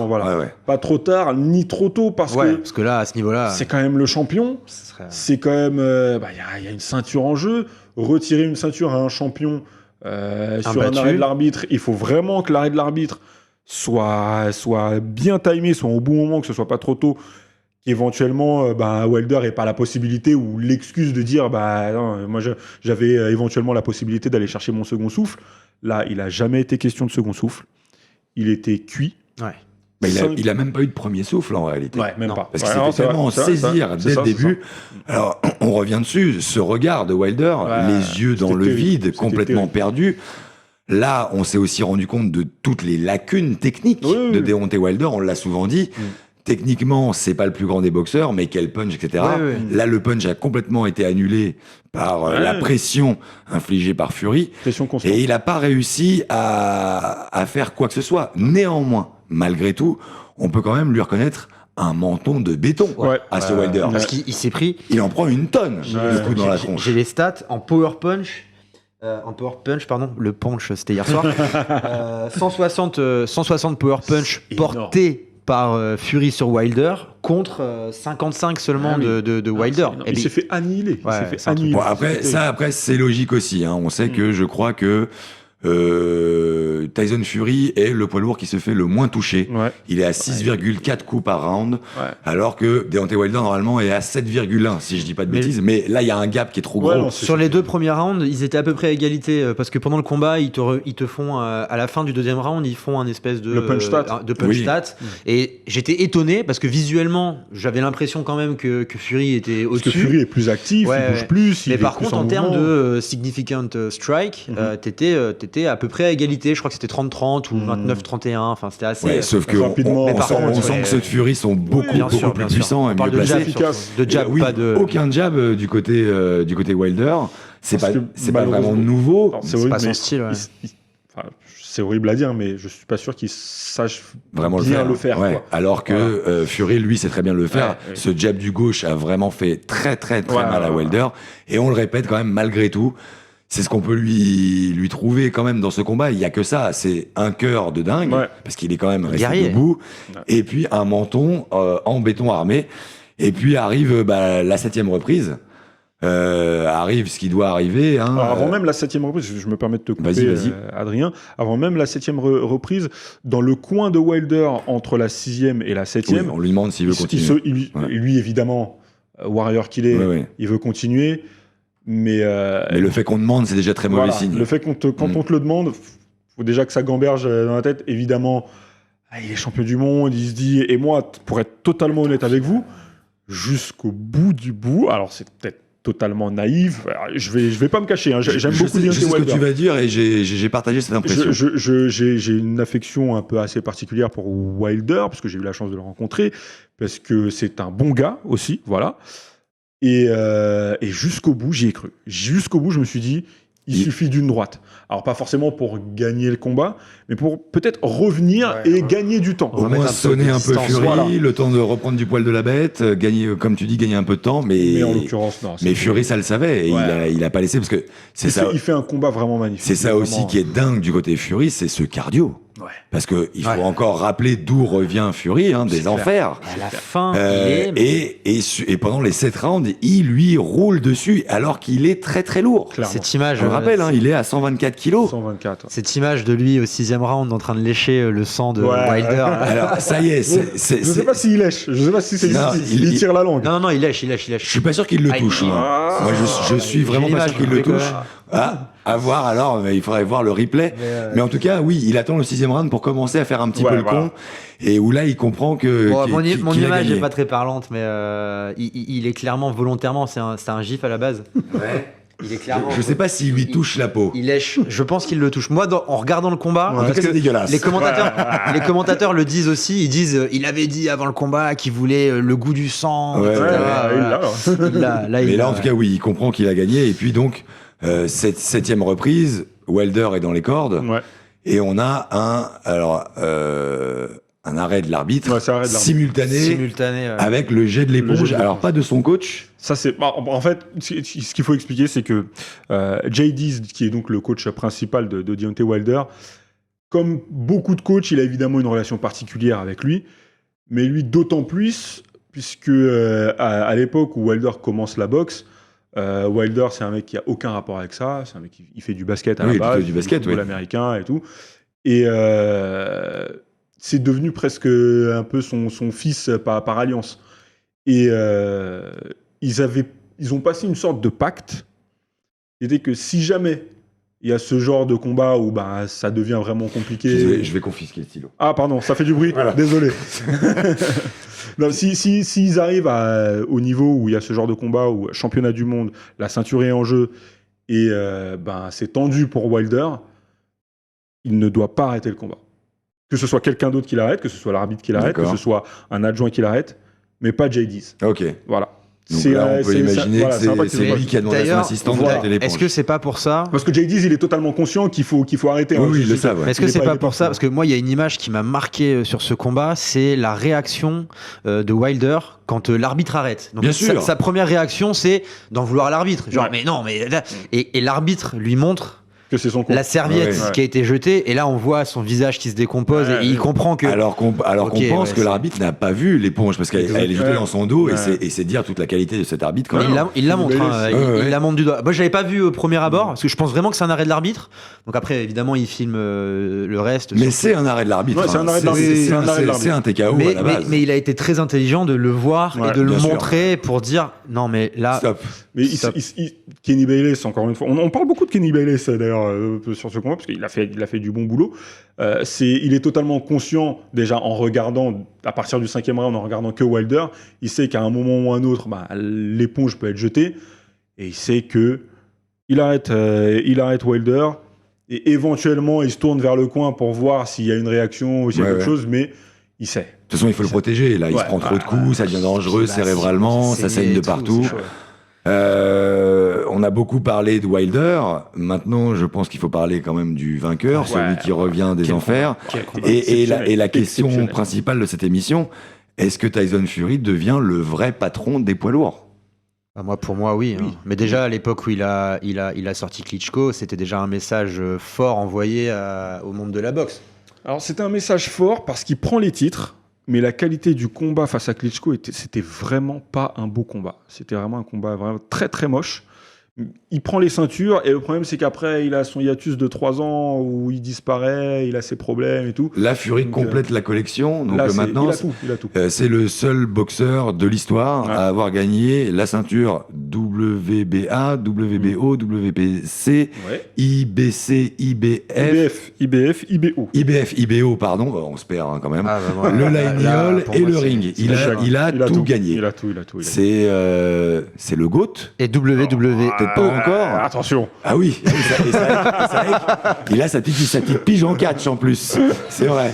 Pas trop tard, ni trop tôt, parce que là, à ce niveau-là... C'est quand même le champion, c'est quand même... Il y a une ceinture en jeu. Retirer une ceinture à un champion sur un arrêt de l'arbitre, il faut vraiment que l'arrêt de l'arbitre soit bien timé, soit au bon moment, que ce soit pas trop tôt, qu'éventuellement Wilder n'ait pas la possibilité ou l'excuse de dire non, moi j'avais éventuellement la possibilité d'aller chercher mon second souffle. Là, il n'a jamais été question de second souffle. Il était cuit. Il a même pas eu de premier souffle en réalité. Même pas. Parce qu'il était tellement en saisir dès le début. Alors, on revient dessus. Ce regard de Wilder, les yeux dans le vide, complètement perdu. Là, on s'est aussi rendu compte de toutes les lacunes techniques de Deontay Wilder. On l'a souvent dit. techniquement, c'est pas le plus grand des boxeurs, mais quel punch, etc. Ouais. Là, le punch a complètement été annulé par la pression infligée par Fury. Pression constante. Et il n'a pas réussi à faire quoi que ce soit. Néanmoins, malgré tout, on peut quand même lui reconnaître un menton de béton à ce Wilder. Parce qu'il s'est pris. Il en prend une tonne de coups dans la tronche. J'ai les stats en power punch. Le punch c'était hier soir. 160 power punch portés par Fury sur Wilder contre 55 seulement de Wilder. Il s'est fait annihiler. Bon, après, c'est logique aussi. Hein. On sait que je crois que Tyson Fury est le poids lourd qui se fait le moins toucher. Ouais. Il est à 6,4 coups par round, alors que Deontay Wilder normalement est à 7,1 si je dis pas de bêtises. Mais là il y a un gap qui est trop gros. Non, sur les 2 premiers rounds, ils étaient à peu près à égalité parce que pendant le combat, ils te font à la fin du 2e round, ils font un espèce de punch stat. Et j'étais étonné parce que visuellement, j'avais l'impression quand même que Fury était au-dessus. Parce que Fury est plus actif, il bouge plus. Mais par contre, en termes de significant strike, t'étais à peu près à égalité. Je crois que c'était 30-30 ou 29-31. Enfin, c'était assez. Ouais, sauf que rapidement. On sent que ceux de Fury sont beaucoup plus puissants et mieux placés. De jab, pas de. Aucun jab du côté Wilder. C'est pas vraiment nouveau. C'est pas son style. C'est horrible à dire, mais je suis pas sûr qu'il sache vraiment bien le faire. Ouais. Quoi. Alors que Fury, lui, sait très bien le faire. Ouais. Ce jab du gauche a vraiment fait très mal à Wilder. Et on le répète quand même, malgré tout, c'est ce qu'on peut lui trouver quand même dans ce combat. Il y a que ça. C'est un cœur de dingue, parce qu'il est quand même resté debout. Ouais. Et puis un menton en béton armé. Et puis arrive la 7e reprise. Arrive ce qui doit arriver. Hein, alors avant même la 7e reprise, je me permets de te couper, vas-y. Adrien. Avant même la 7e reprise, dans le coin de Wilder, entre la 6e et la 7e, on lui demande s'il veut continuer. Lui, évidemment, warrior qu'il est, il veut continuer. Mais le fait qu'on demande, c'est déjà très mauvais signe. Le fait quand on te le demande, faut déjà que ça gamberge dans la tête. Évidemment, il est champion du monde, il se dit, et moi, pour être totalement honnête avec vous, jusqu'au bout du bout, alors c'est peut-être totalement naïf, je vais pas me cacher, hein. J'aime beaucoup Deontay Wilder. Je sais ce que tu vas dire et j'ai partagé cette impression. J'ai une affection un peu assez particulière pour Wilder, parce que j'ai eu la chance de le rencontrer, parce que c'est un bon gars aussi, voilà. Et jusqu'au bout, j'y ai cru. Jusqu'au bout, je me suis dit, il suffit d'une droite. Alors, pas forcément pour gagner le combat, mais pour peut-être revenir et gagner du temps. Au moins sonner un peu Fury, le temps de reprendre du poil de la bête, gagner, comme tu dis, gagner un peu de temps. Mais en l'occurrence, non. Mais Fury, ça le savait. Et il a pas laissé, parce que c'est ça. Il fait un combat vraiment magnifique. C'est ça aussi qui est dingue du côté Fury, c'est ce cardio. Parce que il faut encore rappeler d'où revient Fury, des enfers. À la fin, et pendant les 7 rounds, il lui roule dessus alors qu'il est très lourd. Clairement. Cette image, je me rappelle, il est à 124 kilos. 124. Cette image de lui au 6e round en train de lécher le sang de Wilder. Alors ça y est, je sais pas s'il lèche. Je sais pas si c'est il tire la langue. Non, il lèche. Je suis pas sûr qu'il le touche. Moi, je suis vraiment pas sûr qu'il le touche. À voir alors, mais il faudrait voir le replay. Mais en tout cas, oui, il attend le 6e round pour commencer à faire un petit peu le con. Et où là, il comprend que. Mon image n'est pas très parlante, mais il est clairement volontairement. C'est un gif à la base. Ouais. Il est clairement. Je sais pas s'il lui touche la peau. Il lèche. Je pense qu'il le touche. Moi, en regardant le combat, en tout cas, c'est dégueulasse. Les commentateurs le disent aussi. Ils disent, il avait dit avant le combat qu'il voulait le goût du sang. Ouais, Mais là, en tout cas, oui, il comprend qu'il a gagné. Et puis donc, cette 7e reprise, Wilder est dans les cordes. Ouais. Et on a un arrêt de l'arbitre simultané avec le jet de l'éponge. Alors, pas de son coach. Ça, en fait, ce qu'il faut expliquer, c'est que JD, qui est donc le coach principal de Deontay Wilder, comme beaucoup de coachs, il a évidemment une relation particulière avec lui, mais lui d'autant plus, puisque à l'époque où Wilder commence la boxe, Wilder, c'est un mec qui a aucun rapport avec ça, c'est un mec qui fait du basket à la base, du football américain et tout, et c'est devenu presque un peu son fils par alliance. Et ils ont passé une sorte de pacte. C'était que si jamais il y a ce genre de combat où ça devient vraiment compliqué... Je vais confisquer le stylo. Ah pardon, ça fait du bruit, voilà. Désolé. Non, s'ils arrivent au niveau où il y a ce genre de combat, où championnat du monde, la ceinture est en jeu, et c'est tendu pour Wilder, il ne doit pas arrêter le combat. Que ce soit quelqu'un d'autre qui l'arrête, que ce soit l'arbitre qui l'arrête, que ce soit un adjoint qui l'arrête, mais pas Jay Dees. Ok. Voilà. Donc là, on peut imaginer que c'est lui qui a demandé à son assistant de voilà. jeter l'éponge. Est-ce que c'est pas pour ça? Parce que Jay Dees, il est totalement conscient qu'il faut arrêter. Oui, il le savent. Est-ce que c'est pas pour ça? Parce que moi, il y a une image qui m'a marqué sur ce combat, c'est la réaction de Wilder quand l'arbitre arrête. Donc, bien sûr. Sa première réaction, c'est d'en vouloir à l'arbitre. Genre, mais non, mais là... Et l'arbitre lui montre que c'est son la serviette qui a été jetée, et là on voit son visage qui se décompose, et il comprend que... Alors qu'on pense que l'arbitre n'a pas vu l'éponge, parce qu'elle est jetée dans son dos, et c'est dire toute la qualité de cet arbitre. Quand même. Il la montre, il la montre du doigt. Moi je l'avais pas vu au premier abord, parce que je pense vraiment que c'est un arrêt de l'arbitre. Donc après évidemment il filme le reste. Mais c'est un arrêt de l'arbitre. C'est un arrêt de l'arbitre. C'est un TKO à la base. Mais il a été très intelligent de le voir et de le montrer pour dire non mais là... Stop. Mais Kenny Bayless, encore une fois, on parle beaucoup de Kenny Bayless d'ailleurs sur ce combat, parce qu'il a fait du bon boulot. Il est totalement conscient, déjà en regardant, à partir du 5e round, en regardant que Wilder, il sait qu'à un moment ou un autre, l'éponge peut être jetée, et il sait que il arrête Wilder, et éventuellement il se tourne vers le coin pour voir s'il y a une réaction ou s'il y a quelque chose, mais il sait. De toute façon, il faut le protéger. Là, il se prend trop de coups, ça devient dangereux cérébralement, ça saigne de partout. On a beaucoup parlé de Wilder. Maintenant, je pense qu'il faut parler quand même du vainqueur, celui qui revient des enfers. Et la question principale de cette émission, est-ce que Tyson Fury devient le vrai patron des poids lourds? Pour moi, oui. Hein. Mais déjà, à l'époque où il a sorti Klitschko, c'était déjà un message fort envoyé au monde de la boxe. Alors, c'était un message fort parce qu'il prend les titres. Mais la qualité du combat face à Klitschko, c'était vraiment pas un beau combat. C'était vraiment un combat vraiment très très moche. Il prend les ceintures et le problème c'est qu'après il a son hiatus de 3 ans où il disparaît, il a ses problèmes et tout. La Fury complète la collection. Donc là, maintenant, il a tout. C'est le seul boxeur de l'histoire à avoir gagné la ceinture WBA, WBO, WBC, IBC, IBF, IBO, pardon, on se perd quand même. Le lineal et le ring. Il a tout gagné. Il a tout. C'est le GOAT. Et WWE. Pas encore. Attention. Ah oui. Il a sa petite pige en catch en plus. C'est vrai.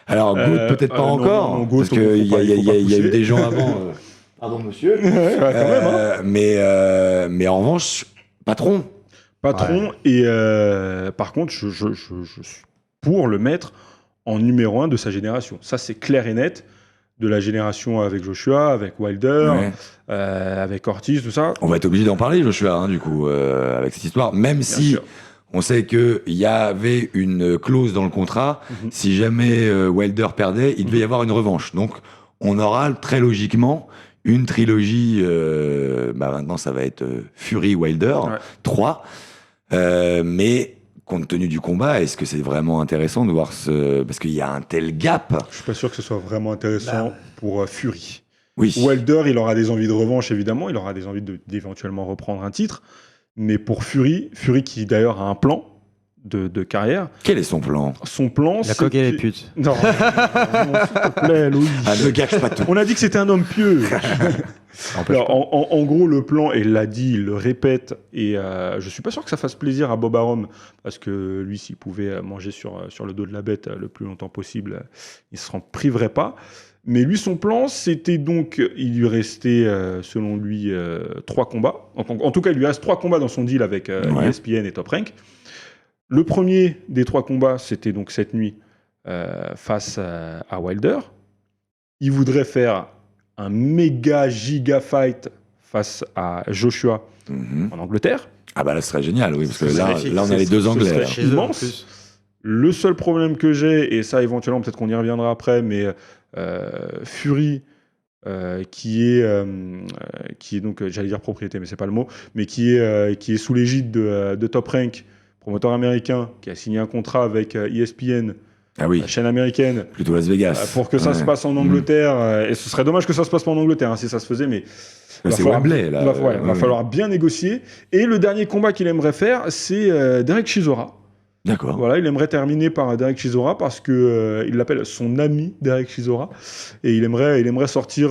Alors, GOAT, peut-être pas encore. Non, parce qu'il y a eu des gens avant. Pardon, monsieur. Mais en revanche, patron. Et par contre, je suis pour le mettre en numéro 1 de sa génération. Ça, c'est clair et net. De la génération avec Joshua, avec Wilder, avec Ortiz, tout ça. On va être obligé d'en parler, Joshua, du coup, avec cette histoire. Même si on sait qu'il y avait une clause dans le contrat, si jamais Wilder perdait, il devait y avoir une revanche. Donc, on aura très logiquement une trilogie. Maintenant, ça va être Fury-Wilder, 3. Mais... compte tenu du combat, est-ce que c'est vraiment intéressant de voir parce qu'il y a un tel gap? Je suis pas sûr que ce soit vraiment intéressant pour Fury. Oui. Wilder, il aura des envies de revanche, évidemment. Il aura des envies d'éventuellement reprendre un titre. Mais pour Fury qui d'ailleurs a un plan de carrière. Quel est son plan? Son plan, la coque et les putes. Non, s'il te plaît, Louis. Ne gâche pas tout. On a dit que c'était un homme pieux. Alors, en gros, le plan, et il l'a dit, il le répète, et je suis pas sûr que ça fasse plaisir à Bob Arum, parce que lui, s'il pouvait manger sur le dos de la bête le plus longtemps possible, il s'en priverait pas. Mais lui, son plan, c'était donc, il lui restait, selon lui, 3 combats. En tout cas, il lui reste 3 combats dans son deal avec ESPN et Top Rank. Le premier des 3 combats, c'était donc cette nuit face à Wilder. Il voudrait faire un méga giga fight face à Joshua en Angleterre. Ah bah là, ce serait génial, oui, parce que là on a les 2 Anglais. C'est immense. Le seul problème que j'ai, et ça éventuellement peut-être qu'on y reviendra après, mais Fury, qui est donc, j'allais dire propriété, mais c'est pas le mot, mais qui est sous l'égide de Top Rank, promoteur américain, qui a signé un contrat avec ESPN, la chaîne américaine, plutôt Las Vegas, pour que ça se passe en Angleterre. Et ce serait dommage que ça se passe pas en Angleterre si ça se faisait, mais c'est Wembley là. Il va falloir bien négocier. Et le dernier combat qu'il aimerait faire, c'est Derek Chisora. D'accord. Voilà, il aimerait terminer par Derek Chisora parce que il l'appelle son ami Derek Chisora, et il aimerait sortir,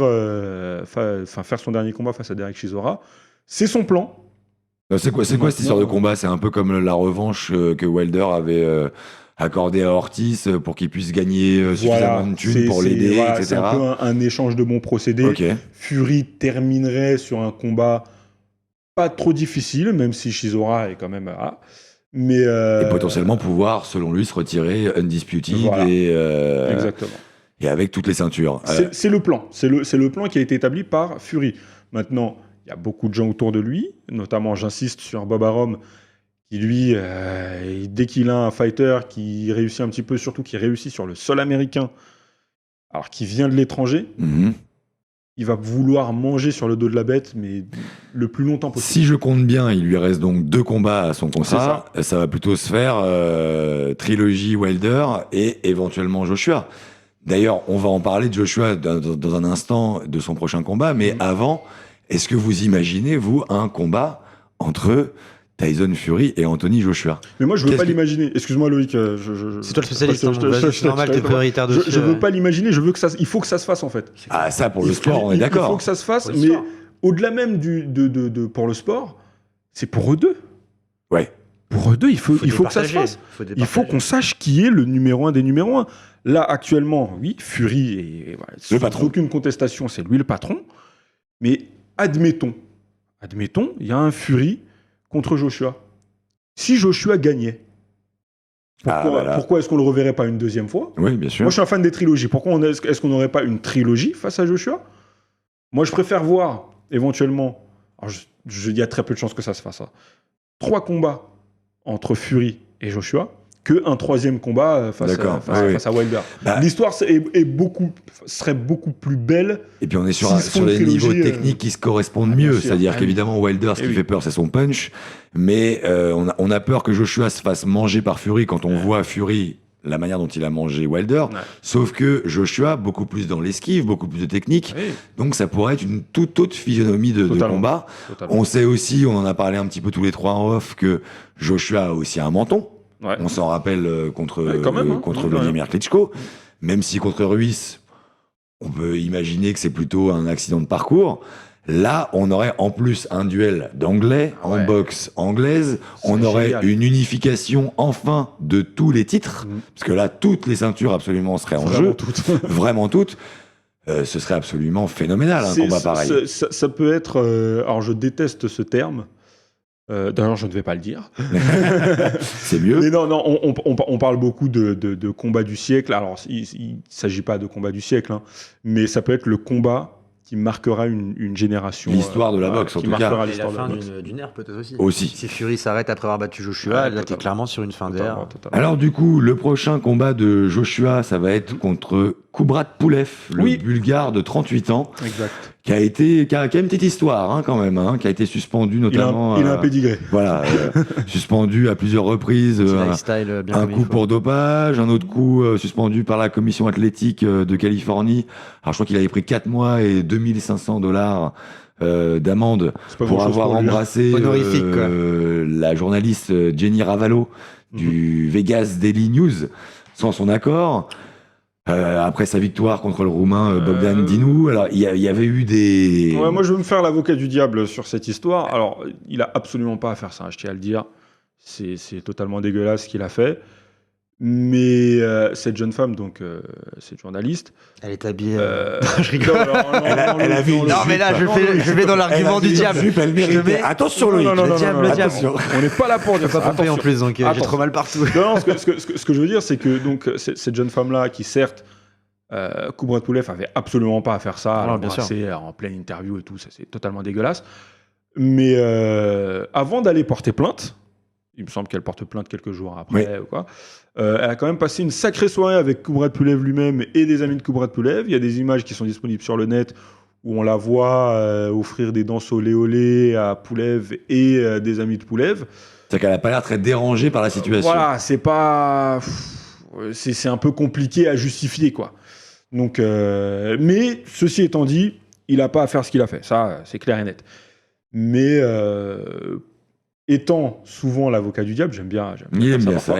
faire son dernier combat face à Derek Chisora. C'est son plan. C'est quoi cette histoire de combat? C'est un peu comme la revanche que Wilder avait accordée à Ortiz pour qu'il puisse gagner suffisamment de thunes pour l'aider, etc. C'est un peu un échange de bons procédés. Okay. Fury terminerait sur un combat pas trop difficile, même si Chisora est quand même... Mais et potentiellement pouvoir, selon lui, se retirer undisputed exactement. Et avec toutes les ceintures. C'est le plan. C'est le plan qui a été établi par Fury. Maintenant, il y a beaucoup de gens autour de lui, notamment, j'insiste sur Bob Arum, qui lui, dès qu'il a un fighter qui réussit un petit peu, surtout qui réussit sur le sol américain, alors qu'il vient de l'étranger, il va vouloir manger sur le dos de la bête, mais le plus longtemps possible. Si je compte bien, il lui reste donc 2 combats à son contrat. Ça va plutôt se faire trilogie Wilder et éventuellement Joshua. D'ailleurs, on va en parler de Joshua dans un instant de son prochain combat, mais avant, est-ce que vous imaginez, vous, un combat entre Tyson Fury et Anthony Joshua? Mais moi, je veux pas l'imaginer. Excuse-moi, Loïc. C'est toi le spécialiste. C'est normal que tu es prioritaire dessus. Je veux pas l'imaginer. Il faut que ça se fasse, en fait. Ah, ça, pour le sport, on est d'accord. Il faut que ça se fasse, mais au-delà même pour le sport, c'est pour eux deux. Ouais. Pour eux deux, il faut que ça se fasse. Il faut qu'on sache qui est le numéro 1 des numéros 1. Là, actuellement, oui, Fury est le patron. Aucune contestation, c'est lui le patron. Mais admettons, il y a un Fury contre Joshua. Si Joshua gagnait, pourquoi est-ce qu'on le reverrait pas une deuxième fois? Oui, bien sûr. Moi, je suis un fan des trilogies. Pourquoi est-ce qu'on n'aurait pas une trilogie face à Joshua? Moi, je préfère voir, éventuellement, il y a très peu de chances que ça se fasse, 3 combats entre Fury et Joshua, qu'un 3e combat face à Wilder. L'histoire serait beaucoup plus belle. Et puis on est sur des niveaux techniques qui se correspondent mieux. C'est-à-dire qu'évidemment, Wilder, ce qui fait peur, c'est son punch. Mais on a peur que Joshua se fasse manger par Fury quand on voit Fury, la manière dont il a mangé Wilder. Sauf que Joshua, beaucoup plus dans l'esquive, beaucoup plus de technique. Donc ça pourrait être une toute autre physionomie de combat. Totalement. On sait aussi, on en a parlé un petit peu tous les 3 en off, que Joshua a aussi un menton. On s'en rappelle contre Vladimir Klitschko. Même si contre Ruiz, on peut imaginer que c'est plutôt un accident de parcours. Là, on aurait en plus un duel d'anglais en boxe anglaise. On aurait une unification enfin de tous les titres. Parce que là, toutes les ceintures absolument seraient en jeu. Vraiment toutes. Ce serait absolument phénoménal, un combat pareil. Ça peut être... alors, je déteste ce terme. D'ailleurs, je ne vais pas le dire. C'est mieux. Mais non, on parle beaucoup de combat du siècle. Alors, il ne s'agit pas de combat du siècle, mais ça peut être le combat qui marquera une génération. L'histoire de la boxe, en tout cas. Et la fin d'une ère, peut-être aussi. Si Fury s'arrête après avoir battu Joshua, là, t'es clairement sur une fin d'ère. Alors, du coup, le prochain combat de Joshua, ça va être contre Kubrat Pulev, le Bulgare de 38 ans. Exact. Qui a une petite histoire, quand même, qui a été suspendu notamment. Il a un pédigré. Voilà, suspendu à plusieurs reprises. Un coup pour dopage, un autre coup suspendu par la commission athlétique de Californie. Alors je crois qu'il avait pris 4 mois et $2 500 d'amende pour avoir embrassé la journaliste Jenny Ravallo du Vegas Daily News sans son accord. Après sa victoire contre le Roumain Bogdan Dinu, alors il y avait eu des... Ouais, moi je veux me faire l'avocat du diable sur cette histoire. Alors, il a absolument pas à faire ça, je tiens à le dire. C'est totalement dégueulasse ce qu'il a fait. Mais cette jeune femme, donc cette journaliste... Elle est habillée... Je rigole. Elle a vu... Non, mais là, je vais dans l'argument du diable. Attention, Loïc. Le diable. On n'est pas là pour dire ça. Pas en plus, donc j'ai trop mal partout. Non, ce que je veux dire, c'est que donc, cette jeune femme-là, qui certes, Kubrat Pulev avait absolument pas à faire ça, c'est en pleine interview et tout, ça c'est totalement dégueulasse. Mais avant d'aller porter plainte, il me semble qu'elle porte plainte quelques jours après, ou quoi. Elle a quand même passé une sacrée soirée avec Kubrat Pulev lui-même et des amis de Kubrat Pulev. Il y a des images qui sont disponibles sur le net où on la voit offrir des danses olé olé à Pulev et des amis de Pulev. C'est qu'elle n'a pas l'air très dérangée par la situation. Voilà, c'est pas... C'est un peu compliqué à justifier, quoi. Donc, mais, ceci étant dit, il n'a pas à faire ce qu'il a fait. Ça, c'est clair et net. Mais... étant souvent l'avocat du diable, j'aime bien il aime bien ça.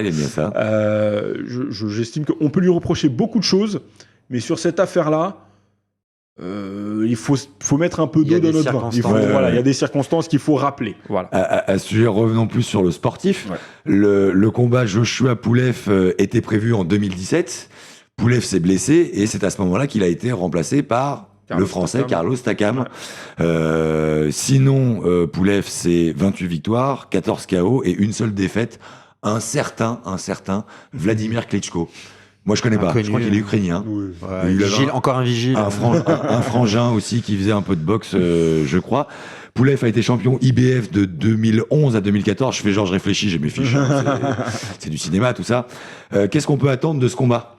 J'estime qu'on peut lui reprocher beaucoup de choses, mais sur cette affaire-là, il faut mettre un peu d'eau dans notre vin. Il y a des circonstances qu'il faut rappeler. Voilà. À ce sujet, revenons plus sur le sportif. Ouais. Le combat Joshua-Pulev était prévu en 2017. Pulev s'est blessé et c'est à ce moment-là qu'il a été remplacé par le français Carlos Takam. Ouais. Sinon, Pulev, c'est 28 victoires, 14 KO et une seule défaite. Un certain Vladimir Klitschko. Moi, je connais pas. Je crois qu'il est ukrainien. Oui. Ouais, encore un vigile. Un frangin aussi qui faisait un peu de boxe, je crois. Pulev a été champion IBF de 2011 à 2014. Je réfléchis, j'ai mes fiches. C'est du cinéma, tout ça. Qu'est-ce qu'on peut attendre de ce combat ?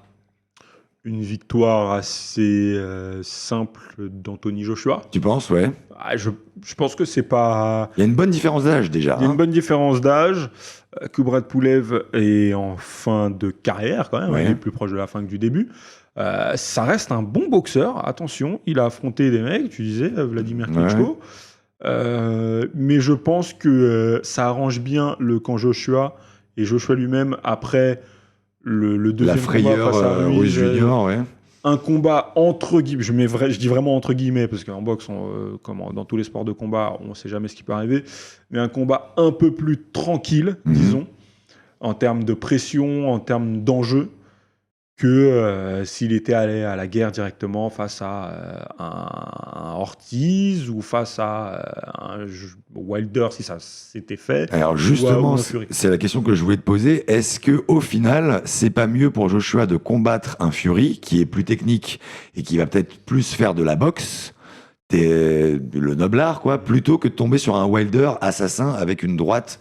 Une victoire assez simple d'Anthony Joshua. Tu penses, ouais. Je pense que c'est pas... Il y a une bonne différence d'âge, déjà. Il y a une bonne différence d'âge. Kubrat-Pulev est en fin de carrière, quand même. Ouais. Il est plus proche de la fin que du début. Ça reste un bon boxeur. Attention, il a affronté des mecs, tu disais, Vladimir Klitschko. Ouais. Mais je pense que ça arrange bien le camp Joshua et Joshua lui-même après... Le deuxième la frayeur combat face à Ruiz, junior, ouais. Un combat entre guillemets, je dis vraiment entre guillemets parce qu'en boxe, comme dans tous les sports de combat, on ne sait jamais ce qui peut arriver, mais un combat un peu plus tranquille, disons, en termes de pression, en termes d'enjeu, que s'il était allé à la guerre directement face à un Ortiz ou face à un Wilder, si ça s'était fait. Alors justement, c'est la question que je voulais te poser. Est-ce que au final, c'est pas mieux pour Joshua de combattre un Fury qui est plus technique et qui va peut-être plus faire de la boxe, le noblard, quoi, plutôt que de tomber sur un Wilder assassin avec une droite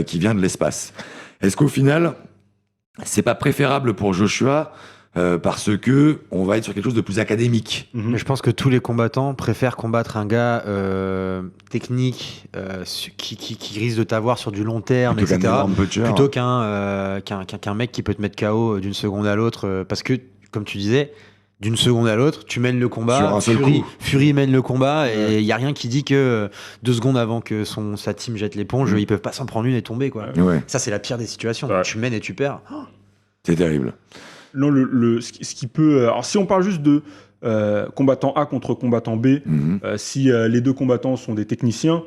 qui vient de l'espace? Est-ce qu'au final, c'est pas préférable pour Joshua parce que on va être sur quelque chose de plus académique? Mais je pense que tous les combattants préfèrent combattre un gars technique qui risque de t'avoir sur du long terme, plutôt etc. Plutôt qu'un mec qui peut te mettre KO d'une seconde à l'autre. Parce que, comme tu disais, d'une seconde à l'autre, tu mènes le combat. Fury mène le combat et il n'y a rien qui dit que 2 secondes avant que sa team jette l'éponge, ils peuvent pas s'en prendre une et tomber, quoi. Ouais. Ça, c'est la pire des situations. Tu mènes et tu perds. C'est terrible. Non, ce qui peut. Alors, si on parle juste de combattant A contre combattant B, si les deux combattants sont des techniciens,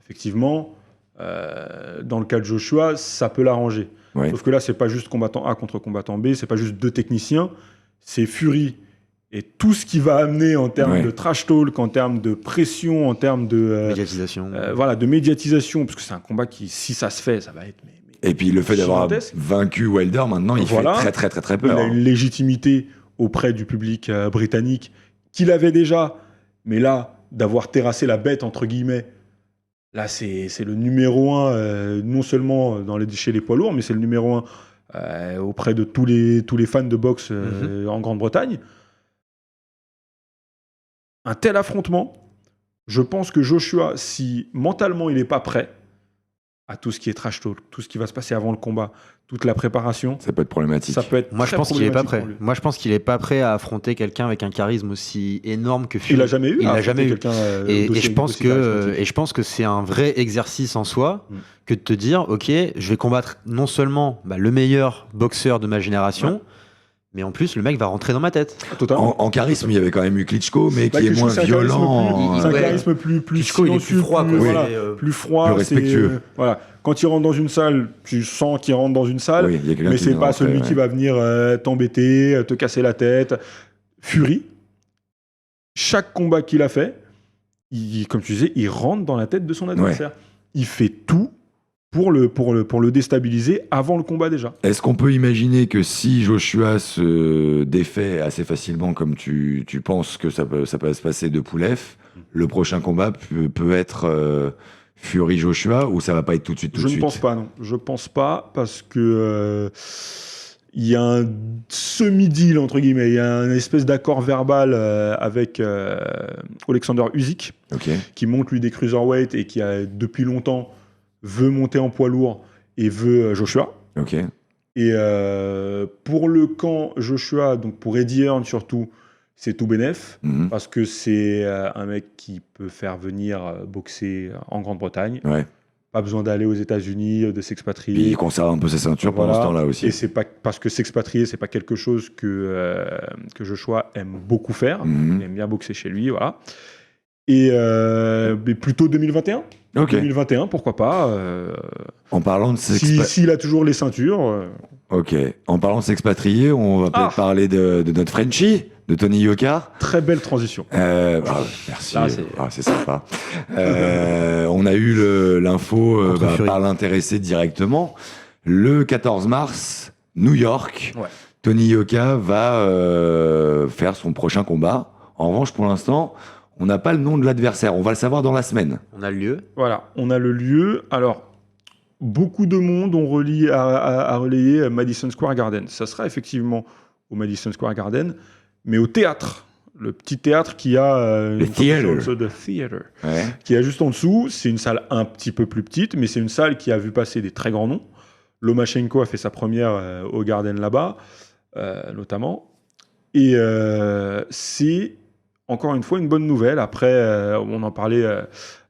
effectivement, dans le cas de Joshua, ça peut l'arranger. Ouais. Sauf que là, c'est pas juste combattant A contre combattant B, c'est pas juste 2 techniciens, c'est Fury. Et tout ce qui va amener en termes de trash talk, en termes de pression, en termes de médiatisation. De médiatisation, parce que c'est un combat qui, si ça se fait, ça va être. Et puis le fait d'avoir vaincu Wilder, maintenant, il fait très très très très peur. Il a une légitimité auprès du public britannique qu'il avait déjà, mais là, d'avoir terrassé la bête entre guillemets, là c'est le numéro 1, non seulement chez les poids lourds, mais c'est le numéro 1 auprès de tous les fans de boxe en Grande-Bretagne. Un tel affrontement, je pense que Joshua, si mentalement il n'est pas prêt à tout ce qui est trash talk, tout ce qui va se passer avant le combat, toute la préparation, ça peut être problématique. Ça peut être Moi, je pense qu'il n'est pas prêt. Moi, je pense qu'il n'est pas prêt à affronter quelqu'un avec un charisme aussi énorme que Fury. Il l'a jamais eu. Il l'a jamais eu. Et je pense que c'est un vrai exercice en soi que de te dire, ok, je vais combattre non seulement le meilleur boxeur de ma génération. Mais en plus, le mec va rentrer dans ma tête. En charisme, il y avait quand même eu Klitschko, mais qui est moins violent. C'est un charisme plus Klitschko, il est plus froid, plus froid, plus respectueux. Quand il rentre dans une salle, tu sens qu'il rentre dans une salle, mais c'est pas celui qui va venir t'embêter, te casser la tête. Fury, chaque combat qu'il a fait, comme tu disais, il rentre dans la tête de son adversaire. Il fait tout pour le déstabiliser avant le combat déjà. Est-ce qu'on peut imaginer que si Joshua se défait assez facilement comme tu penses que ça peut se passer de Pulev, le prochain combat peut être Fury-Joshua ou ça va pas être tout de suite Je ne pense pas, non. Je pense pas parce que il y a un semi-deal, entre guillemets. Il y a une espèce d'accord verbal avec Alexander Usyk qui monte lui des cruiserweight et qui a depuis longtemps veut monter en poids lourd et veut Joshua. Et pour le camp Joshua, donc pour Eddie Hearn surtout, c'est tout bénef, parce que c'est un mec qui peut faire venir boxer en Grande-Bretagne. Pas besoin d'aller aux États-Unis, de s'expatrier. Puis il conserve un peu sa ceinture pendant ce temps-là aussi. Et c'est pas parce que s'expatrier, c'est pas quelque chose que Joshua aime beaucoup faire. Il aime bien boxer chez lui, voilà. Et mais plutôt 2021. Ok. 2021, pourquoi pas. En parlant de s'il a toujours les ceintures. Ok. En parlant de s'expatrier, on va peut-être parler de notre Frenchie, de Tony Yoka. Très belle transition. Merci. C'est sympa. On a eu l'info par l'intéressé directement. Le 14 mars, New York. Ouais. Tony Yoka va faire son prochain combat. En revanche, pour l'instant, on n'a pas le nom de l'adversaire. On va le savoir dans la semaine. On a le lieu. Voilà, on a le lieu. Alors, beaucoup de monde ont relayé Madison Square Garden. Ça sera effectivement au Madison Square Garden, mais au théâtre. Le petit théâtre qui a... le theater. The Theater. Ouais. Qui est juste en dessous. C'est une salle un petit peu plus petite, mais c'est une salle qui a vu passer des très grands noms. Lomachenko a fait sa première au Garden là-bas, notamment. Et c'est... Encore une fois, une bonne nouvelle. Après, on en parlait,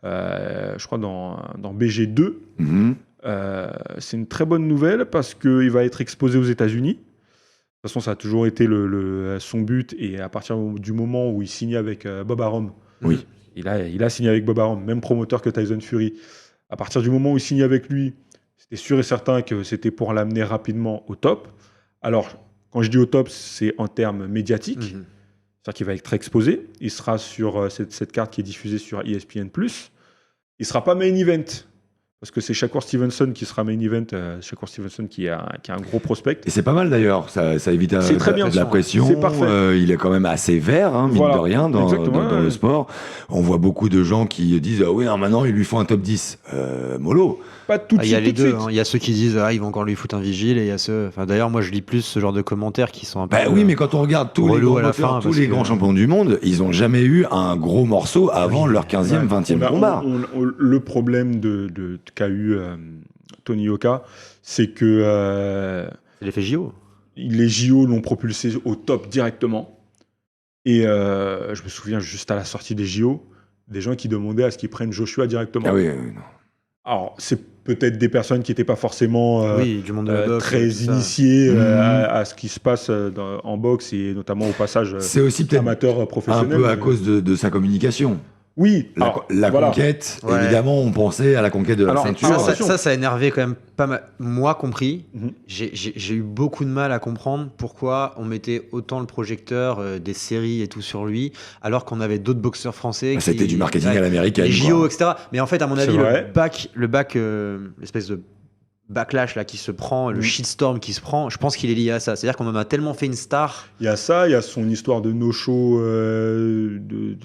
je crois, dans BG2. C'est une très bonne nouvelle parce qu'il va être exposé aux États-Unis. De toute façon, ça a toujours été son but. Et à partir du moment où il signe avec Bob Arum, oui. il a signé avec Bob Arum, même promoteur que Tyson Fury. À partir du moment où il signe avec lui, c'était sûr et certain que c'était pour l'amener rapidement au top. Alors, quand je dis au top, c'est en termes médiatiques. C'est-à-dire qu'il va être exposé. Il sera sur cette carte qui est diffusée sur ESPN+. Il ne sera pas main event, parce que c'est Shakur Stevenson qui sera main event. Shakur Stevenson qui a un gros prospect. Et c'est pas mal d'ailleurs, ça évite de la pression. C'est parfait. Il est quand même assez vert, mine de rien, dans le sport. On voit beaucoup de gens qui disent « oui, non, maintenant, il lui faut un top 10 ». Mollo. Pas tout de suite. Il y a les deux. Il y a ceux qui disent ils vont encore lui foutre un vigile, et il y a ceux. Enfin, d'ailleurs, moi, je lis plus ce genre de commentaires qui sont un peu. Oui, mais quand on regarde tous les grands champions du monde, ils n'ont jamais eu un gros morceau avant leur 15e, 20e combat. Le problème qu'a eu Tony Yoka, c'est que. C'est l'effet JO. Les JO l'ont propulsé au top directement. Et je me souviens juste à la sortie des JO, des gens qui demandaient à ce qu'ils prennent Joshua directement. Ah oui, non. Alors, c'est peut-être des personnes qui n'étaient pas forcément du monde de la boxe, très initiées à ce qui se passe en boxe et notamment au passage c'est aussi amateur professionnel. Un peu à cause de sa communication. Oui. La conquête, évidemment, on pensait à la conquête de la ceinture. Ça a énervé quand même pas mal. Moi compris, j'ai eu beaucoup de mal à comprendre pourquoi on mettait autant le projecteur des séries et tout sur lui, alors qu'on avait d'autres boxeurs français. C'était du marketing à l'américaine. Les JO, etc. Mais en fait, à mon avis, l'espèce de backlash là qui se prend, le shitstorm qui se prend, je pense qu'il est lié à ça. C'est-à-dire qu'on en a tellement fait une star. Il y a ça, il y a son histoire de no-show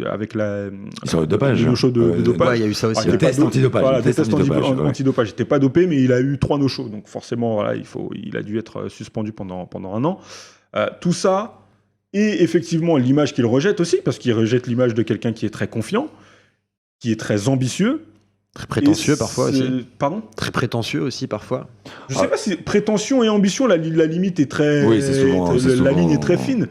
avec la sur le dopage. No-show de dopage. Ouais, il y a eu ça aussi. Le test antidopage. Voilà, le test antidopage. Il n'était pas dopé, mais il a eu 3 no-shows. Donc forcément, voilà, il a dû être suspendu pendant un an. Tout ça, et effectivement l'image qu'il rejette aussi, parce qu'il rejette l'image de quelqu'un qui est très confiant, qui est très ambitieux. Très prétentieux parfois aussi. Pardon ? Très prétentieux aussi parfois. Je sais pas si prétention et ambition, la limite est très. Oui, c'est souvent. La ligne est très fine.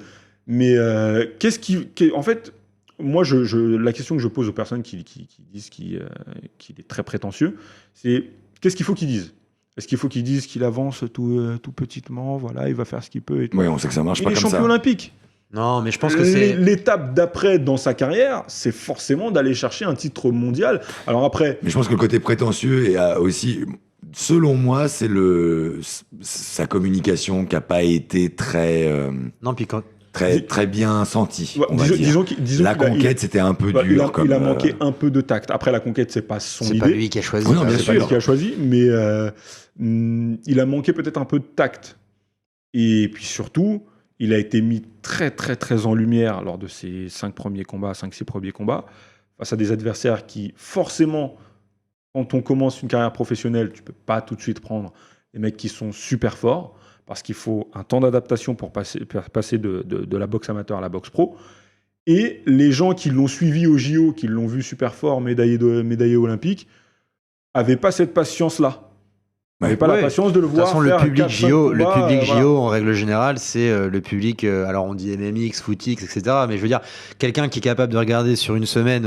Mais en fait, moi, la question que je pose aux personnes qui disent qu'il est très prétentieux, c'est qu'est-ce qu'il faut qu'ils disent ? Est-ce qu'il faut qu'ils disent qu'il avance tout petitement, voilà, il va faire ce qu'il peut et tout. Oui, on sait que ça marche pas comme ça. Il est champion olympique. Non, mais je pense que c'est... L'étape d'après dans sa carrière, c'est forcément d'aller chercher un titre mondial. Alors après... Mais je pense que le côté prétentieux est aussi... Selon moi, c'est sa communication qui n'a pas été très... Non, puis quand... Très bien sentie, on va dire. Disons la conquête, c'était un peu dur. Il a manqué un peu de tact. Après, la conquête, c'est pas son idée. C'est pas lui qui a choisi. Oui, non, bien sûr. C'est pas lui qui a choisi, mais il a manqué peut-être un peu de tact. Et puis surtout... Il a été mis très, très, très en lumière lors de ses 5-6 premiers combats, face à des adversaires qui, forcément, quand on commence une carrière professionnelle, tu ne peux pas tout de suite prendre des mecs qui sont super forts, parce qu'il faut un temps d'adaptation pour passer de la boxe amateur à la boxe pro. Et les gens qui l'ont suivi au JO, qui l'ont vu super fort, médaillé olympique, n'avaient pas cette patience-là. On n'avait pas la patience de le voir. De toute façon, le public JO, en règle générale, c'est le public. Alors, on dit MMX, FootX, etc. Mais je veux dire, quelqu'un qui est capable de regarder sur une semaine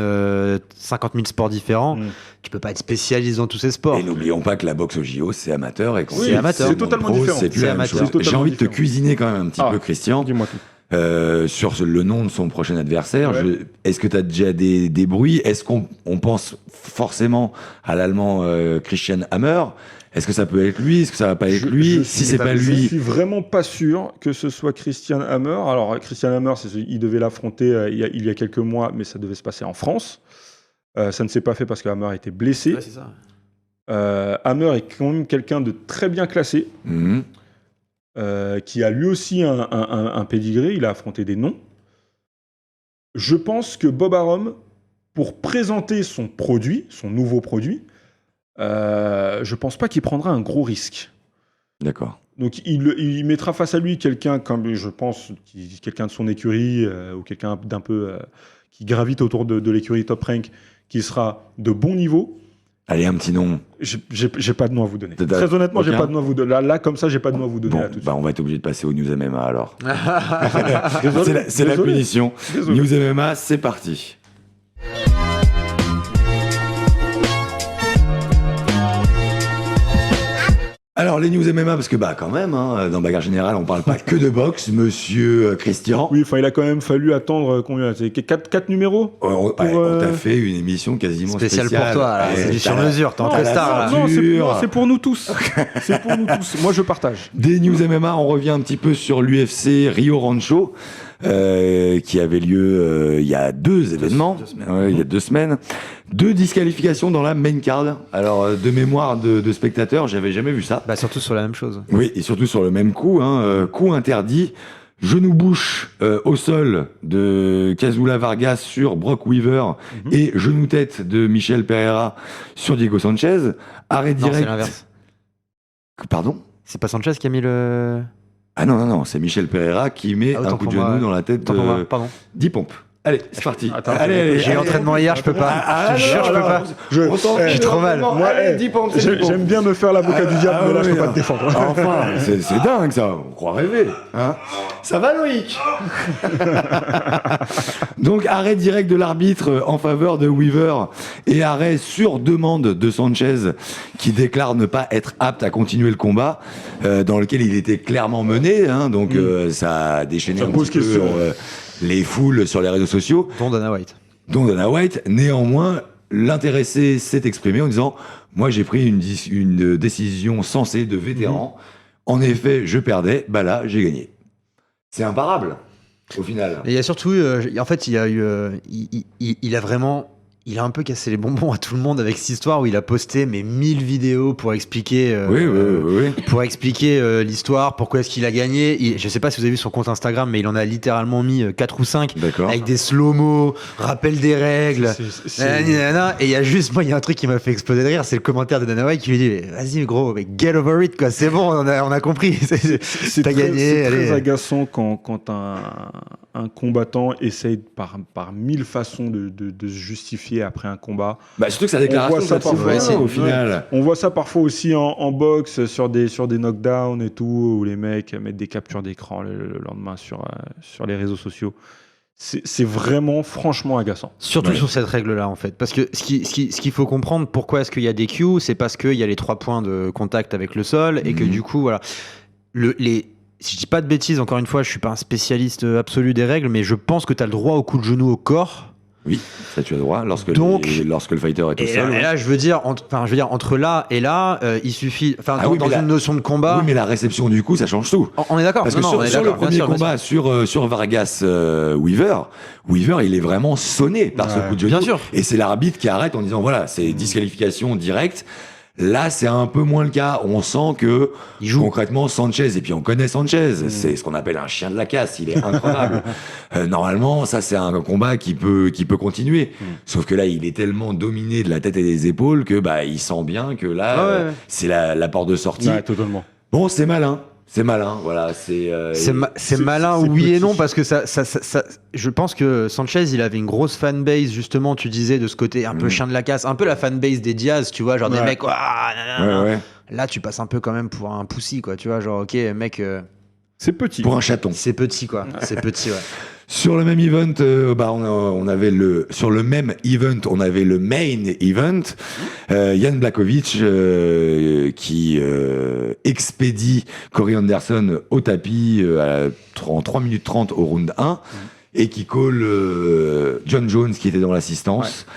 50 000 sports différents, tu peux pas être spécialiste dans tous ces sports. Et n'oublions pas que la boxe au JO, c'est amateur. Et c'est amateur. C'est totalement différent. C'est plus la même chose. J'ai envie de te cuisiner quand même un petit peu, Christian. Dis-moi tout. Sur le nom de son prochain adversaire, est-ce que tu as déjà des bruits? Est-ce qu'on pense forcément à l'allemand Christian Hammer? Est-ce que ça peut être lui? Est-ce que ça va pas être lui? Si c'est pas lui, je suis vraiment pas sûr que ce soit Christian Hammer. Alors Christian Hammer, il devait l'affronter il y a quelques mois, mais ça devait se passer en France. Ça ne s'est pas fait parce que Hammer était blessé. Ouais, c'est ça. Hammer est quand même quelqu'un de très bien classé, qui a lui aussi un pédigré. Il a affronté des noms. Je pense que Bob Arum, pour présenter son nouveau produit, je pense pas qu'il prendra un gros risque. D'accord. Donc il mettra face à lui quelqu'un comme je pense quelqu'un de son écurie ou quelqu'un d'un peu qui gravite autour de l'écurie Top Rank qui sera de bon niveau. Allez, un petit nom. J'ai pas de nom à vous donner. Très honnêtement, j'ai pas de nom à vous donner. Là comme ça, j'ai pas de nom à vous donner. Bon, on va être obligé de passer au News MMA alors. Désolé, c'est la punition. Désolé. News MMA, c'est parti. Alors, les news MMA, parce que quand même, dans Bagarre Générale, on parle pas que de boxe, monsieur Christian. Oui, il a quand même fallu attendre combien? C'est 4 numéros on t'a fait une émission quasiment spéciale. Spéciale pour toi, c'est du sur-mesure, t'es en star. Non, c'est pour nous tous. C'est pour nous tous. Moi, je partage. Des news MMA, on revient un petit peu sur l'UFC Rio Rancho. Qui avait lieu il y a 2 événements, il y a 2 semaines. 2 disqualifications dans la main card. Alors, de mémoire de spectateurs, j'avais jamais vu ça. Surtout sur la même chose. Oui, et surtout sur le même coup. Coup interdit, genou-bouche au sol de Kazula Vargas sur Brock Weaver et genou-tête de Michel Pereira sur Diego Sanchez. Arrêt direct. Non, c'est l'inverse. Pardon ? C'est pas Sanchez qui a mis le... Ah non, c'est Michel Pereira qui met un coup de genou dans la tête de... Pardon. 10 pompes. Allez, c'est parti. Allez, j'ai entraînement hier, je peux pas. Je jure, je peux pas. J'ai trop mal. Moi, allez, 10 pompes, j'aime bien me faire l'avocat du diable, mais là, je peux pas te défendre. Enfin, c'est dingue, ça. On croit rêver. Ça va, Loïc? Donc, arrêt direct de l'arbitre en faveur de Weaver et arrêt sur demande de Sanchez qui déclare ne pas être apte à continuer le combat dans lequel il était clairement mené. Donc, ça a déchaîné un petit peu les foules sur les réseaux sociaux. Dont Dana White. Néanmoins, l'intéressé s'est exprimé en disant « Moi, j'ai pris une décision sensée de vétéran. En effet, je perdais. Là, j'ai gagné. » C'est imparable, au final. Et il y a surtout en fait, il a vraiment... Il a un peu cassé les bonbons à tout le monde avec cette histoire où il a posté 1000 vidéos pour expliquer pour expliquer l'histoire, pourquoi est-ce qu'il a gagné. Je sais pas si vous avez vu son compte Instagram, mais il en a littéralement mis 4 ou 5 avec des slow-mo, rappel des règles. Et il y a un truc qui m'a fait exploser de rire, c'est le commentaire de Dana White qui lui dit vas-y gros, mais get over it quoi, c'est bon, on a compris. T'as gagné. C'est très agaçant quand un combattant essaye par 1000 façons de se justifier après un combat. Surtout que sa déclaration, au final. On voit ça parfois aussi en boxe sur des knockdowns et tout, où les mecs mettent des captures d'écran le lendemain sur les réseaux sociaux. C'est vraiment franchement agaçant. Surtout sur cette règle-là, en fait. Parce que ce qu'il faut comprendre, pourquoi est-ce qu'il y a des cues, c'est parce qu'il y a les 3 points de contact avec le sol et que du coup, voilà. Si je dis pas de bêtises, encore une fois, je suis pas un spécialiste absolu des règles, mais je pense que tu as le droit au coup de genou au corps. Oui, ça tu as le droit lorsque le fighter est au sol. Et là, je veux dire, entre là et là, il suffit, dans une notion de combat. Oui, mais la réception du coup, ça change tout. On est d'accord. Parce que sur le premier combat, sur Vargas Weaver, il est vraiment sonné par ce coup de genou. Bien sûr. Et c'est l'arbitre qui arrête en disant voilà, c'est disqualification directe. Là, c'est un peu moins le cas. On sent que, concrètement, Sanchez, et puis on connaît Sanchez, c'est ce qu'on appelle un chien de la casse, il est incroyable. Normalement, ça, c'est un combat qui peut continuer. Sauf que là, il est tellement dominé de la tête et des épaules que il sent bien que là, c'est la porte de sortie. Ouais, totalement. Bon, c'est malin. C'est malin, voilà. C'est malin, oui et non, parce que ça, je pense que Sanchez, il avait une grosse fanbase, justement, tu disais, de ce côté un peu chien de la casse, un peu la fanbase des Diaz, tu vois, genre des mecs, Là, tu passes un peu quand même pour un pussy, quoi. Tu vois, genre, ok, mec. C'est petit. Pour un chaton. C'est petit, quoi. C'est petit, ouais. Sur le même event, on avait sur le même event, on avait le main event. Jan Blachowicz qui expédie Corey Anderson au tapis en 3 minutes 30 au round 1 et qui call John Jones qui était dans l'assistance. Ouais.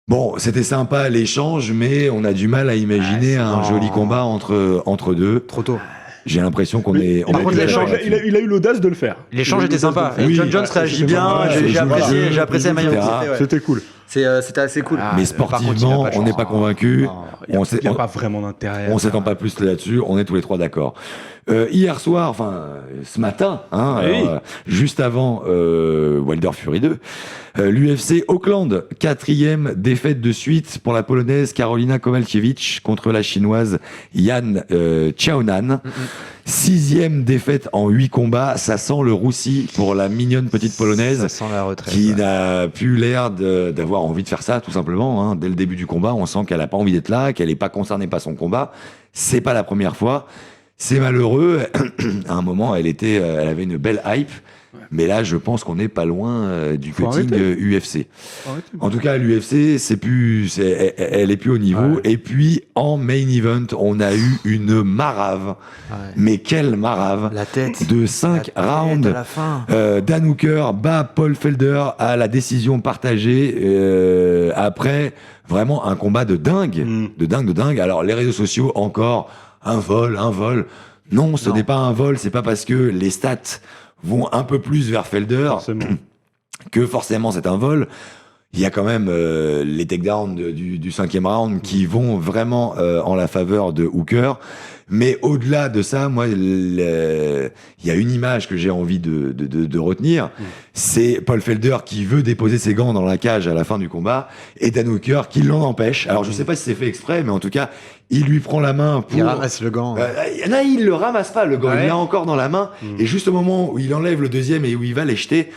Bon, c'était sympa l'échange, mais on a du mal à imaginer un joli combat entre deux. Trop tôt. J'ai l'impression qu'on est. Par contre, il a eu l'audace de le faire. L'échange était sympa. Et John Jones réagit bien. J'ai apprécié la manière dont c'était fait. C'était cool. C'était assez cool. Mais sportivement, on n'est pas convaincus. Il n'y a pas vraiment d'intérêt. On s'étend pas plus là-dessus. On est tous les trois d'accord. Hier soir, ce matin, juste avant Wilder Fury 2, l'UFC Auckland, 4e défaite de suite pour la Polonaise Karolina Kowalkiewicz contre la Chinoise Yan Chaonan. 6e défaite en 8 combats. Ça sent le roussi pour la mignonne petite Polonaise. Ça sent la retraite. Qui n'a plus l'air d'avoir envie de faire ça, tout simplement. Dès le début du combat, on sent qu'elle n'a pas envie d'être là, qu'elle n'est pas concernée par son combat. C'est pas la première fois. C'est malheureux. À un moment, elle avait une belle hype. Ouais. Mais là, je pense qu'on n'est pas loin du cutting UFC. En tout cas, l'UFC, elle est plus au niveau. Ouais. Et puis, en main event, on a eu une marave. Ouais. Mais quelle marave! La tête. De 5 rounds. À la fin. Dan Hooker bat Paul Felder à la décision partagée. Après, vraiment un combat de dingue. De dingue. Alors, les réseaux sociaux, encore... Un vol. Non, ce n'est pas un vol, c'est pas parce que les stats vont un peu plus vers Felder que forcément c'est un vol. Il y a quand même les takedowns du 5e round qui vont vraiment en la faveur de Hooker. Mais au-delà de ça, moi, il y a une image que j'ai envie de retenir. C'est Paul Felder qui veut déposer ses gants dans la cage à la fin du combat et Dan Hooker qui l'en empêche. Alors, je sais pas si c'est fait exprès, mais en tout cas, il lui prend la main pour... Il ramasse le gant. Non, il le ramasse pas, le gant. Ouais. Il l'a encore dans la main. Et juste au moment où il enlève le deuxième et où il va les jeter,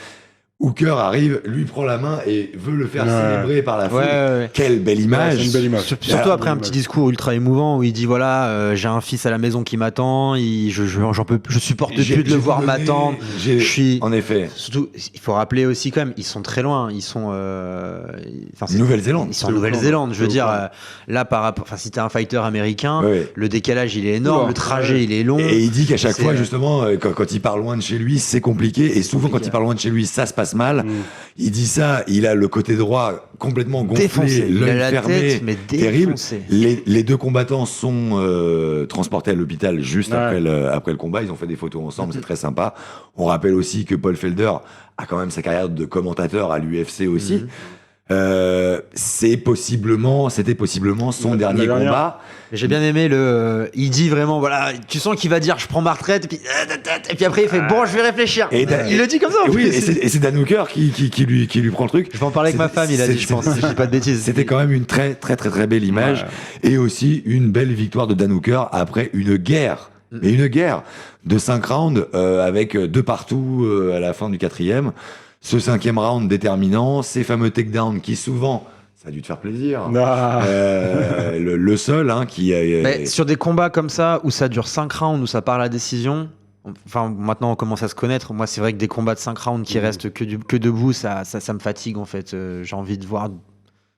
Hooker arrive, lui prend la main et veut le faire célébrer par la foule. Ouais. Quelle belle image. C'est une belle image. Surtout après un petit discours ultra émouvant où il dit voilà, j'ai un fils à la maison qui m'attend, je supporte plus de le voir m'attendre. En effet. Surtout, il faut rappeler aussi quand même, ils sont très loin. Ils sont Nouvelle-Zélande. Ils sont en Nouvelle-Zélande. Je veux dire, là par rapport, si t'es un fighter américain, le décalage il est énorme, le trajet il est long. Et il dit qu'à chaque fois justement, quand il part loin de chez lui, c'est compliqué. Et souvent quand il part loin de chez lui, ça se passe mal. Il dit ça, il a le côté droit complètement gonflé, l'œil fermé, terrible. Les deux combattants sont transportés à l'hôpital juste après le combat. Ils ont fait des photos ensemble, c'est très sympa. On rappelle aussi que Paul Felder a quand même sa carrière de commentateur à l'UFC aussi. C'était possiblement son dernier combat. J'ai bien aimé il dit vraiment voilà, tu sens qu'il va dire je prends ma retraite et puis après il fait bon je vais réfléchir. Il le dit comme ça. Oui, et c'est Dan Hooker qui lui prend le truc. Je vais en parler avec ma femme, il a dit je pense si je dis pas de bêtises. C'était quand même une très très très très belle image et aussi une belle victoire de Dan Hooker après une guerre. Mais une guerre de 5 rounds avec 2 partout à la fin du 4e. Ce 5e round déterminant, ces fameux takedowns qui souvent, ça a dû te faire plaisir. Le seul qui... sur des combats comme ça, où ça dure 5 rounds, où ça part à la décision, enfin maintenant on commence à se connaître, moi c'est vrai que des combats de 5 rounds qui restent que debout, ça me fatigue en fait. J'ai envie de voir...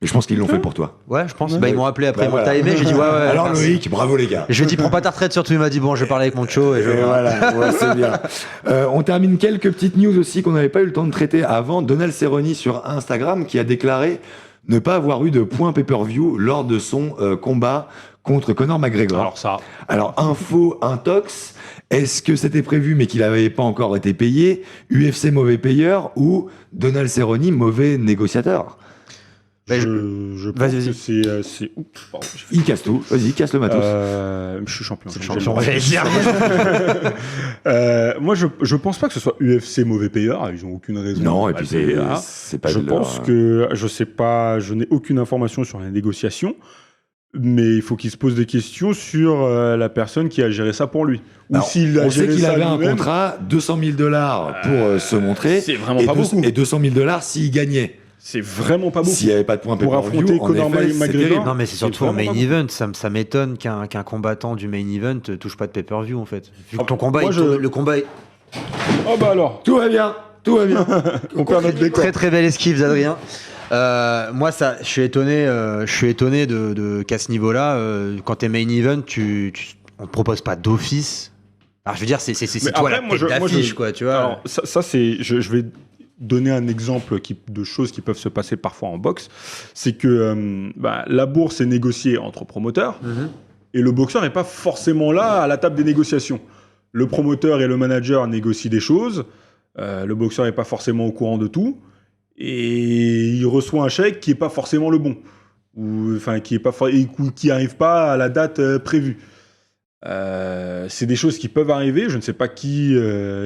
Et je pense qu'ils l'ont fait pour toi. Ouais, je pense. Ils m'ont appelé après. T'as aimé? J'ai dit ouais. Alors Loïc, bravo les gars. Je lui ai dit prends pas ta retraite surtout. Il m'a dit bon, je vais parler avec mon cho. Et voilà, c'est bien. On termine quelques petites news aussi qu'on n'avait pas eu le temps de traiter avant. Donald Cerrone sur Instagram qui a déclaré ne pas avoir eu de point pay-per-view lors de son combat contre Conor McGregor. Alors info intox. Est-ce que c'était prévu mais qu'il n'avait pas encore été payé? UFC mauvais payeur ou Donald Cerrone mauvais négociateur? Je pense que c'est... Il casse tout. Vas-y, casse le matos. Je suis champion. C'est le champion. Moi, je pense pas que ce soit UFC mauvais payeur. Ils ont aucune raison. Non, et puis c'est pas. Je pense que je sais pas. Je n'ai aucune information sur les négociations. Mais il faut qu'il se pose des questions sur la personne qui a géré ça pour lui. Ou s'il a géré ça. On sait qu'il avait un contrat, $200 000 pour se montrer. C'est vraiment pas beaucoup. Et $200 000 s'il gagnait. C'est vraiment pas beaucoup. S'il n'y avait pas de points Pour pay-per-view, affronter en Conor effet, c'est McGregor. terrible. Non, mais c'est surtout en vraiment main pas event. Ça m'étonne qu'un combattant du main event touche pas de pay-per-view, en fait. Vu que ton combat, moi, le combat est Oh bah alors, Tout va bien. on perd notre décor. très très belle esquive, Adrien. Moi, je suis étonné qu'à ce niveau-là, quand t'es main event, on te propose pas d'office. Alors, je veux dire, c'est Mais toi après, la tête d'affiche, quoi, tu vois. Alors, ça c'est. Je vais donner un exemple de choses qui peuvent se passer parfois en boxe. C'est que la bourse est négociée entre promoteurs et le boxeur n'est pas forcément là à la table des négociations. Le promoteur et le manager négocient des choses. Le boxeur n'est pas forcément au courant de tout. Et il reçoit un chèque qui n'est pas forcément le bon. Ou qui n'arrive pas à la date prévue. C'est des choses qui peuvent arriver. Je ne sais pas qui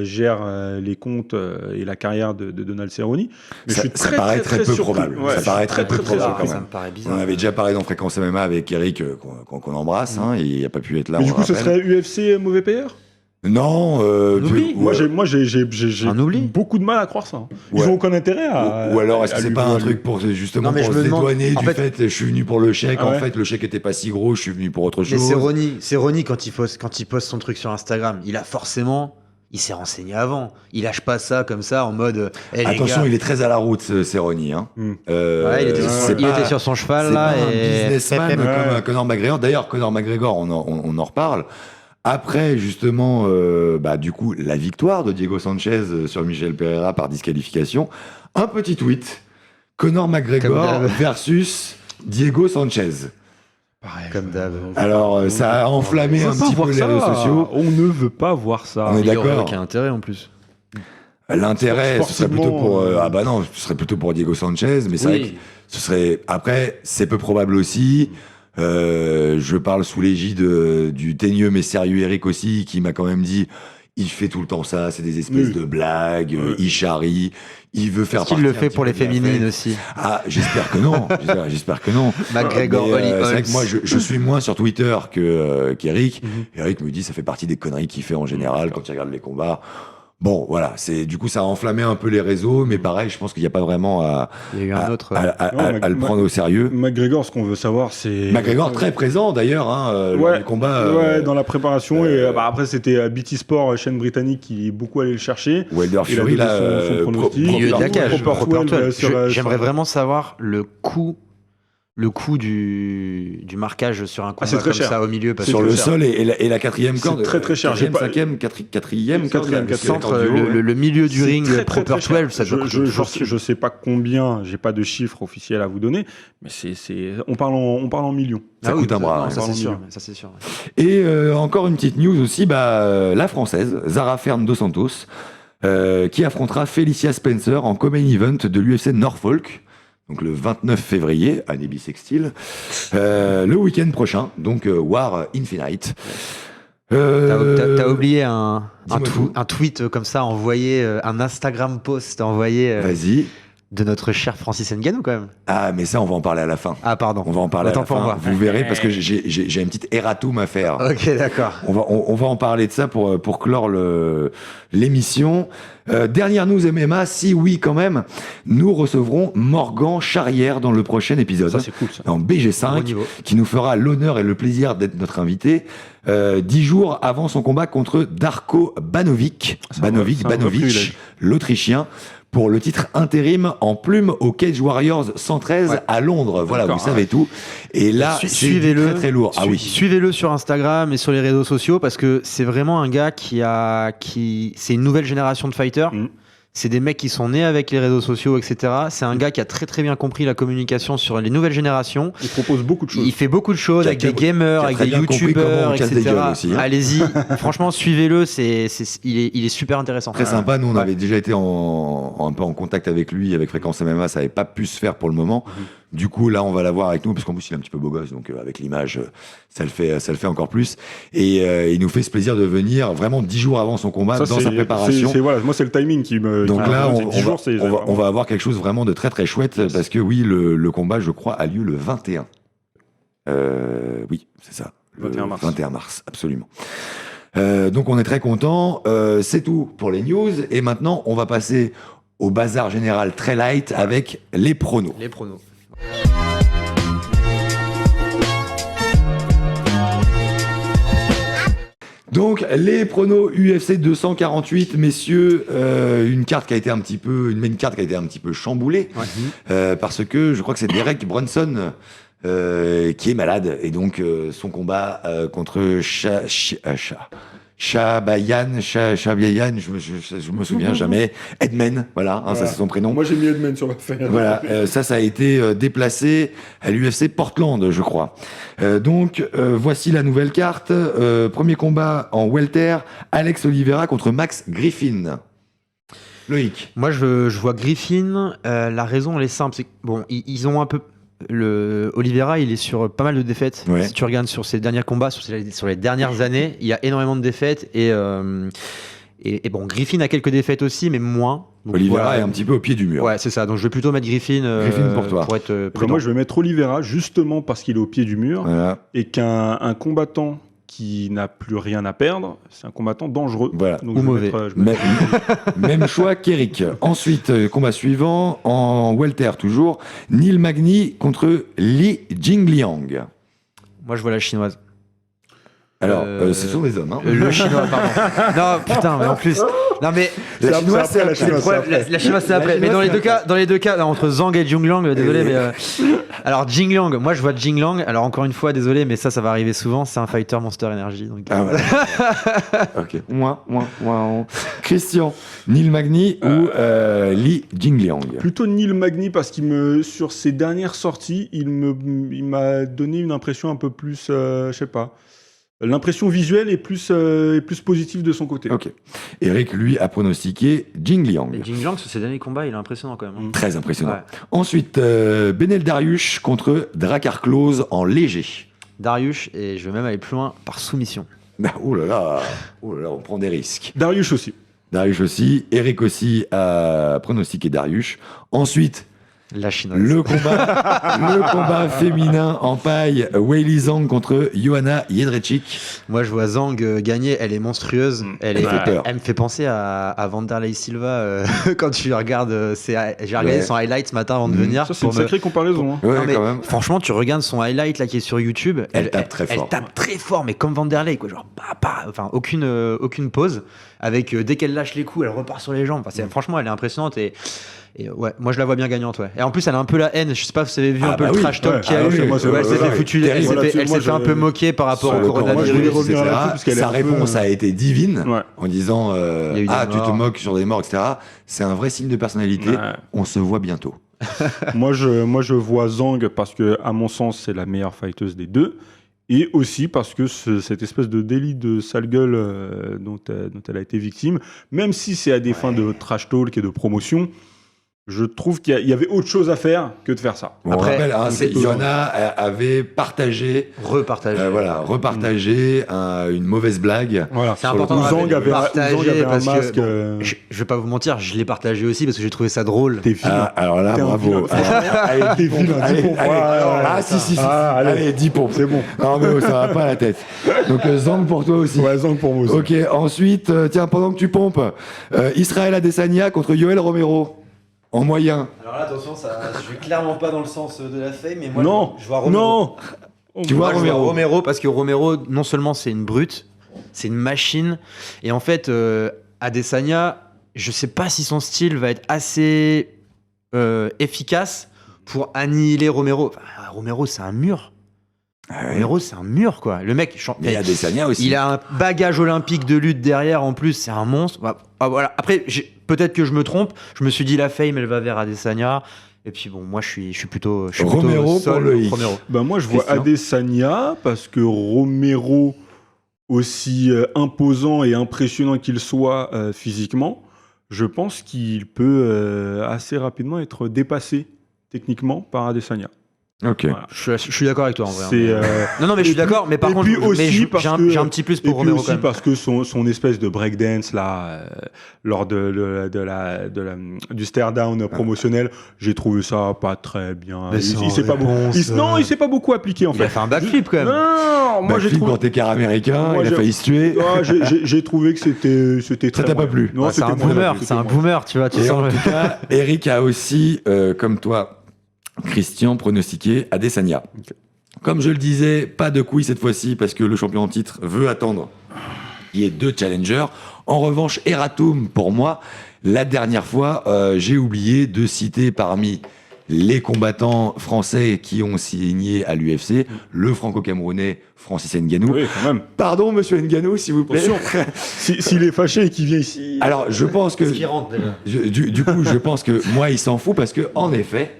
gère les comptes et la carrière de Donald Cerrone. Mais Ça paraît très peu probable. Ouais, Ça paraît très peu probable quand Ça même. me paraît bizarre. On avait déjà parlé dans Fréquence MMA avec Eric qu'on embrasse. Il n'a pas pu être là. Mais on du coup, le ce rappelle. serait UFC mauvais payeur? Non. oubli. Moi, j'ai Un oubli. beaucoup de mal à croire ça. Ils Ouais. ont aucun intérêt à. Ou alors, est-ce que à c'est lui pas un vouloir- truc pour justement Non, mais pour je se me demande, dédouaner en du fait- fait, je suis venu pour le chèque. Ah ouais. En fait, le chèque était pas si gros. Je suis venu pour autre Mais chose. Cerrone, quand il poste son truc sur Instagram, il s'est renseigné avant. Il lâche pas ça comme ça en mode. Hey, les Attention, gars. il est très à la route, Cerrone. Hein. Ouais, il était sur son cheval C'est là pas un et businessman Pep, comme Ouais. Conor McGregor. D'ailleurs, Conor McGregor, on en reparle. Après, justement, du coup, la victoire de Diego Sanchez sur Michel Pereira par disqualification. Un petit tweet. Conor Comme McGregor d'hab. versus Diego Sanchez. Pareil, Comme d'hab. Alors, ça a enflammé un petit peu les réseaux sociaux. On ne veut pas voir ça. On est Il y aurait d'accord. aucun intérêt en plus. L'intérêt, ce serait plutôt pour... Sportivement, non, ce serait plutôt pour Diego Sanchez, mais c'est vrai que Oui. ce serait... Après, c'est peu probable aussi. Je parle sous l'égide du teigneux mais sérieux Eric aussi, qui m'a quand même dit, il fait tout le temps ça, c'est des espèces Oui. de blagues, il charrie, il veut faire Est-ce qu'il le partie un fait petit pour peu les de la féminines fête. aussi? Ah, j'espère que non. J'espère que non. McGregor, Mais, Holly c'est vrai Holmes. que moi, je suis moins sur Twitter qu'Eric. Eric me dit, ça fait partie des conneries qu'il fait en général quand il regarde les combats. Bon, voilà, du coup, ça a enflammé un peu les réseaux, mais pareil, je pense qu'il n'y a pas vraiment à Il y a eu un autre. à le prendre au sérieux. McGregor, ce qu'on veut savoir, c'est. McGregor très présent d'ailleurs, lors du combat. Ouais, dans la préparation. Et après, c'était BT Sport, chaîne britannique, qui est beaucoup allé le chercher. Wilder Il a Fury, donné là, son pronostic. Milieu de la Robert cage. Robert Robert Twelve, Twelve. sur, J'aimerais sur- vraiment savoir le coût du marquage sur un combat c'est très comme cher. ça au milieu. Parce C'est sur que le cher. sol et la quatrième C'est corde. très, très cher. J'ai Quatrième, pas- quatrième, Quatrième, parce que centre, la corde du haut, le milieu du C'est ring, très, très, Proper très cher. 12, ça doit coûter une fortune. Je sais pas combien, j'ai pas de chiffres officiels à vous donner, mais on parle en millions. Ça coûte un bras, non, ouais. ça c'est Parlons sûr. mieux. Ça c'est sûr. Et encore une petite news aussi, la française, Zara Fern dos Santos, qui affrontera Felicia Spencer en co-main event de l'UFC Norfolk, donc le 29 février, à Neby Sextile, le week-end prochain, donc War Infinite. T'as oublié un dis-moi tout. tweet comme ça envoyé, un Instagram post envoyé Vas-y. de notre cher Francis Ngannou quand même. Ah, mais ça, on va en parler à la fin. Ah pardon. On va en parler Autant à la pour fin. moi. Vous verrez, parce que j'ai une petite erratum à faire. Ok, d'accord. On va en parler de ça pour clore l'émission. Dernière news MMA, si oui quand même, nous recevrons Morgan Charrière dans le prochain épisode. Ça, c'est cool, ça. En Gros BG5, niveau. qui nous fera l'honneur et le plaisir d'être notre invité 10 jours avant son combat contre Darko Banovic, C'est un vrai privilège. l'Autrichien, pour le titre intérim en plume au Cage Warriors 113 Ouais. à Londres. Voilà, D'accord, vous savez tout. Et là, c'est Suivez-le. très très lourd. Ah oui. Suivez-le sur Instagram et sur les réseaux sociaux parce que c'est vraiment un gars c'est une nouvelle génération de fighters. Mm. C'est des mecs qui sont nés avec les réseaux sociaux, etc. C'est un gars qui a très très bien compris la communication sur les nouvelles générations. Il propose beaucoup de choses. Il fait beaucoup de choses avec des gamers, qui a avec très des bien compris comment youtubeurs, on casse des etc. gueules aussi, hein. Allez-y, franchement, suivez-le. Il est super intéressant. Très sympa. Nous, on Ouais. avait déjà été un peu en contact avec lui, avec Fréquence MMA. Ça n'avait pas pu se faire pour le moment. Du coup, là, on va l'avoir avec nous, parce qu'en plus, il est un petit peu beau gosse. Donc, avec l'image, ça le fait encore plus. Et il nous fait ce plaisir de venir vraiment 10 jours avant son combat, Ça, dans c'est- sa préparation. voilà, moi, c'est le timing qui me. Donc qui me- là, c'est 10 jours, c'est- on va avoir quelque chose vraiment de très très chouette, Yes. parce que oui, le combat, je crois, a lieu le 21. Oui, c'est ça. Le 21 mars. 21 mars, absolument. Donc on est très content. C'est tout pour les news. Et maintenant, on va passer au bazar général très light avec les pronos. Les pronos. Donc les pronos UFC 248, messieurs, une carte qui a été un petit peu chamboulée, parce que je crois que c'est Derek Brunson qui est malade, et donc son combat contre Shabayan, je me souviens jamais, Edmen, voilà, ça c'est son prénom. Moi j'ai mis Edmen sur ma feuille. Voilà, ça a été déplacé à l'UFC Portland, je crois. Donc voici la nouvelle carte. Premier combat en welter, Alex Oliveira contre Max Griffin. Loïc. Moi je vois Griffin. La raison elle est simple, c'est que bon, ils ont un peu. Oliveira, il est sur pas mal de défaites. Ouais. Si tu regardes sur ses derniers combats, sur les dernières années, il y a énormément de défaites. Et bon, Griffin a quelques défaites aussi, mais moins. Donc, Oliveira est un petit peu au pied du mur. Ouais, c'est ça. Donc je vais plutôt mettre Griffin. Griffin pour toi. Pour être prudent. Moi je vais mettre Oliveira justement parce qu'il est au pied du mur Voilà. et qu'un combattant qui n'a plus rien à perdre, c'est un combattant dangereux. Voilà. Donc, Ou je vais mauvais. mettre- je vais mettre- Même choix qu'Eric. Ensuite, combat suivant, en welter toujours, Neil Magny contre Li Jingliang. Moi je vois la chinoise. Alors, ce sont des hommes. Hein. Le chinois, pardon. Non, putain, mais en plus. Non, mais La C'est chinoise, après, c'est la après. chinoise, Le problème, c'est après. la chinoise c'est après. Mais dans les deux cas, entre Zhang et Jingliang, désolé, mais alors Jingliang, moi je vois Jingliang. Alors encore une fois, désolé, mais ça va arriver souvent. C'est un fighter Monster Energy. Donc, Ah, voilà. Ok. Christian, Neil Magny ou Li Jingliang. Plutôt Neil Magny parce sur ses dernières sorties, il m'a donné une impression un peu plus, je sais pas. L'impression visuelle est plus positive de son côté. Ok. Eric, lui, a pronostiqué Jingliang. mais Jingliang sur ses derniers combats, il est impressionnant quand même. Très impressionnant. Ouais. Ensuite, Benel Dariush contre Drakkar Klose en léger. Dariush, et je vais même aller plus loin, par soumission. Oh là là, on prend des risques. Dariush aussi. Dariush aussi, Eric aussi a pronostiqué Dariush. Ensuite, La chinoise. le combat féminin en paille, Weili Zhang contre Johanna Jedrzejczyk. Moi, je vois Zhang gagner. Elle est monstrueuse. Elle fait peur. me fait penser à Vanderlei Silva quand tu regardes. J'ai regardé son highlight ce matin avant de venir. Ça, c'est une sacrée comparaison. Hein. Ouais, Non, mais quand même. franchement, tu regardes son highlight là qui est sur YouTube. Elle tape très fort. Elle tape très fort, mais comme Vanderlei, quoi. Genre, enfin, aucune pause. Avec dès qu'elle lâche les coups, elle repart sur les jambes. Enfin, franchement, elle est impressionnante et ouais, moi je la vois bien gagnante. Ouais. Et en plus, elle a un peu la haine. Je sais pas si vous avez vu un peu le trash talk qu'il y a eu. moi, Elle s'est fait foutu. Elle terrible. s'est fait un peu moquer par rapport Sur au le camp, moi, je voulais coronavirus. revenir etc. là-dessus, parce qu'elle est Sa un peu, réponse a été divine Ouais. en disant Il y a eu des tu te morts. moques sur des morts, etc. C'est un vrai signe de personnalité. Ouais. On se voit bientôt. moi, je vois Zhang parce que, à mon sens, c'est la meilleure fighteuse des deux. Et aussi parce que cette espèce de délit de sale gueule dont elle a été victime, même si c'est à des fins de trash talk et de promotion, je trouve qu'il y avait autre chose à faire que de faire ça. On Après, rappelle, c'est Johanna avait partagé, Repartager. repartagé une mauvaise blague. Voilà. C'est important Où de Zhang avait partager un parce masque. que bon, je vais pas vous mentir, je l'ai partagé aussi parce que j'ai trouvé ça drôle. T'es vilain. Alors là, T'es un bravo. vilain. Allez, T'es 10 pompes. vilain, 10 Allez, pompes. allez. Ah, Si. Ah, allez. Allez, 10 pompes. C'est bon. Non, mais ça va pas à la tête. Donc, Zhang pour toi aussi. Ouais, Zhang pour moi aussi. Ok, ensuite, tiens, pendant que tu pompes, Israël Adesanya contre Yoel Romero. En moyen. Alors là, attention, je vais clairement pas dans le sens de la feuille, mais Non, je vois Romero. non. Tu vois Moi, je vois Romero. Romero parce que Romero, non seulement c'est une brute, c'est une machine, et en fait, Adesanya, je sais pas si son style va être assez efficace pour annihiler Romero. Enfin, Romero, c'est un mur. Romero, c'est un mur, quoi. Le mec, Mais Adesanya aussi. il a un bagage olympique de lutte derrière, en plus, c'est un monstre. Voilà. Après, peut-être que je me trompe, je me suis dit la fame, elle va vers Adesanya. Et puis bon, moi je suis plutôt Romero sol, pour Loïc. Romero. Ben moi, je vois Christian. Adesanya parce que Romero, aussi imposant et impressionnant qu'il soit physiquement, je pense qu'il peut assez rapidement être dépassé techniquement par Adesanya. Ok. Voilà. Je suis d'accord avec toi en vrai. C'est, Non, mais je suis d'accord. Mais par contre, j'ai un petit plus pour Romero. Et puis aussi parce que son espèce de breakdance là, lors du stare down promotionnel, j'ai trouvé ça pas très bien. Mais Il s'est pas beaucoup. Il s'est pas beaucoup appliqué en fait. Il a fait un backflip quand même. Non, moi j'ai trouvé. Quand t'écart américain, Moi, il a failli se tuer. J'ai trouvé que c'était très. Ça t'a pas plu? Non, C'est un boomer. C'est un boomer, tu vois. Tu Et sens. en tout cas, Eric a aussi, comme toi, Christian, pronostiqué Adesanya. Okay. Comme je le disais, pas de couilles cette fois-ci parce que le champion en titre veut attendre. Il y a 2 challengers. En revanche, Eratum, pour moi, la dernière fois, j'ai oublié de citer parmi les combattants français qui ont signé à l'UFC, le franco-camerounais Francis Ngannou. Oui, quand même. Pardon, monsieur Ngannou, s'il vous plaît. S'il est fâché et qu'il vient ici. Alors, je pense que... Qui rentre déjà. Du coup, je pense que moi, il s'en fout parce que, en effet,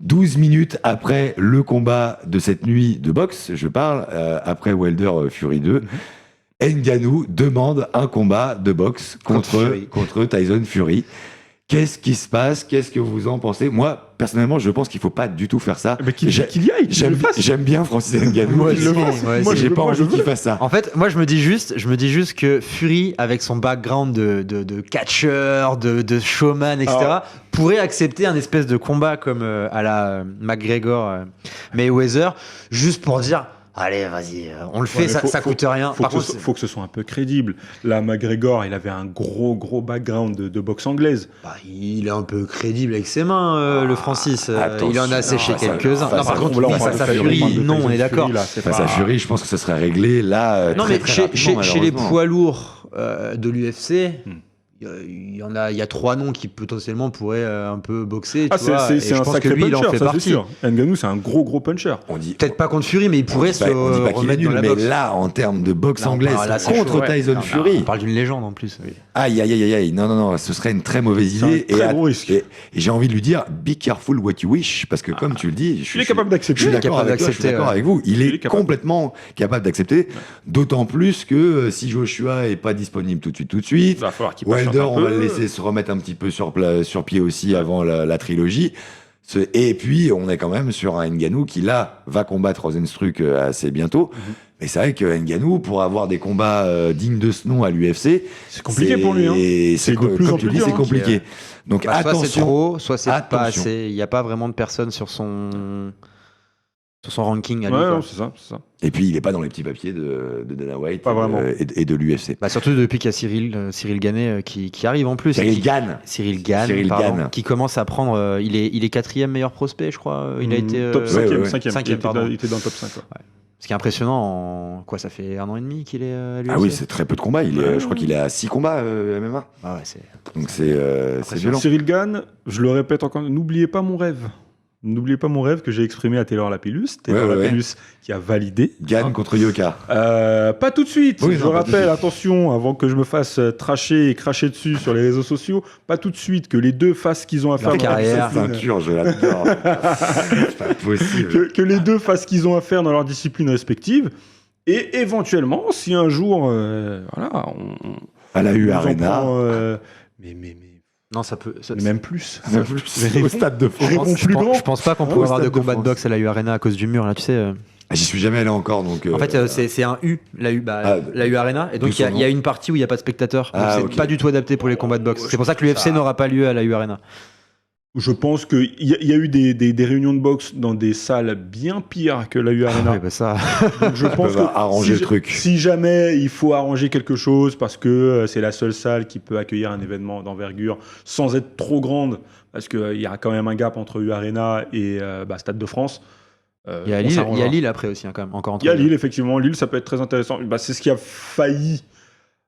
12 minutes après le combat de cette nuit de boxe, je parle, après Wilder Fury 2, Ngannou demande un combat de boxe contre Tyson Fury. Qu'est-ce qui se passe? Qu'est-ce que vous en pensez? Moi, personnellement, je pense qu'il faut pas du tout faire ça. Mais qu'il y aille, j'aime bien Francis Ngannou. Moi, j'ai pas envie qu'il fasse ça. En fait, moi, je me dis juste que Fury, avec son background de catcheur, de showman, etc., pourrait accepter un espèce de combat comme à la McGregor Mayweather, juste pour dire. Allez, vas-y, on le fait, ça coûte rien. Par contre, faut que ce soit un peu crédible. Là, McGregor, il avait un gros background de boxe anglaise. Bah, il est un peu crédible avec ses mains, le Francis. Il en a séché quelques-uns. Par contre, là, face à Fury, non, on est d'accord. Face à Fury, je pense que ce serait réglé là. Non, mais chez les poids lourds de l'UFC. Il y a 3 noms qui potentiellement pourraient un peu boxer. C'est un sacré puncher, il en fait partie. Ngannou, c'est un gros puncher. On dit peut-être pas contre Fury, mais il pourrait se remettre dans la boxe. Mais là, en termes de boxe anglaise contre Tyson Fury, on parle d'une légende en plus. Oui. Aïe. Non, ce serait une très mauvaise idée. Et j'ai envie de lui dire, be careful what you wish, parce que comme tu le dis, il est capable d'accepter. Je suis d'accord avec vous. Il est complètement capable d'accepter. D'autant plus que si Joshua est pas disponible tout de suite, il va falloir qu'il on va le laisser se remettre un petit peu sur pied aussi avant la trilogie. Et puis, on est quand même sur un Ngannou qui, là, va combattre Rozenstruik assez bientôt. Mais c'est vrai que Ngannou, pour avoir des combats dignes de ce nom à l'UFC... C'est compliqué pour lui. C'est de plus en plus dur. C'est compliqué. Donc, attention. Soit c'est trop, soit c'est pas assez. Il n'y a pas vraiment de personne sur son ranking à lui. Ouais, c'est ça. Et puis, il n'est pas dans les petits papiers de Dana White et de l'UFC. Bah, surtout depuis qu'il y a Cyril Gane qui arrive en plus. Cyril Gane, qui commence à prendre... il est 4e meilleur prospect, je crois. Il a été... top 5e. Il était dans le top 5. Ouais. Ce qui est impressionnant, ça fait 1 an et demi qu'il est à l'UFC. Ah oui, c'est très peu de combats. Je crois qu'il est à 6 combats MMA. Ah ouais, donc c'est violent. Cyril Gane, je le répète encore, n'oubliez pas mon rêve. N'oubliez pas mon rêve que j'ai exprimé à Taylor Lapillus. Lapillus qui a validé. Gane contre Yoka. Pas tout de suite. Oui, je rappelle, attention, avant que je me fasse tracher et cracher dessus sur les réseaux sociaux, pas tout de suite, que les deux fassent ce qu'ils ont à faire dans leur ceinture, je l'adore. C'est pas possible. Que les deux fassent ce qu'ils ont à faire dans leur discipline respective. Et éventuellement, si un jour, à la U Arena. Mais non, ça peut. Même plus. Au stade de France. Je pense pas qu'on pourrait avoir de combat de boxe à la U Arena à cause du mur, là, tu sais. J'y suis jamais allé encore, donc. En fait, c'est un U, la U Arena, et donc il y a une partie où il n'y a pas de spectateurs. Donc c'est pas du tout adapté pour les combats de boxe. C'est pour ça que l'UFC n'aura pas lieu à la U Arena. Je pense qu'il y a eu des réunions de boxe dans des salles bien pires que la U Arena. Oui, bah ça. Donc je pense que arranger le truc. Si jamais il faut arranger quelque chose, parce que c'est la seule salle qui peut accueillir un événement d'envergure sans être trop grande, parce qu'il y a quand même un gap entre U Arena et Stade de France. Il y a Lille après aussi, quand même. Encore il y a Lille, effectivement. Lille, ça peut être très intéressant. C'est ce qui a failli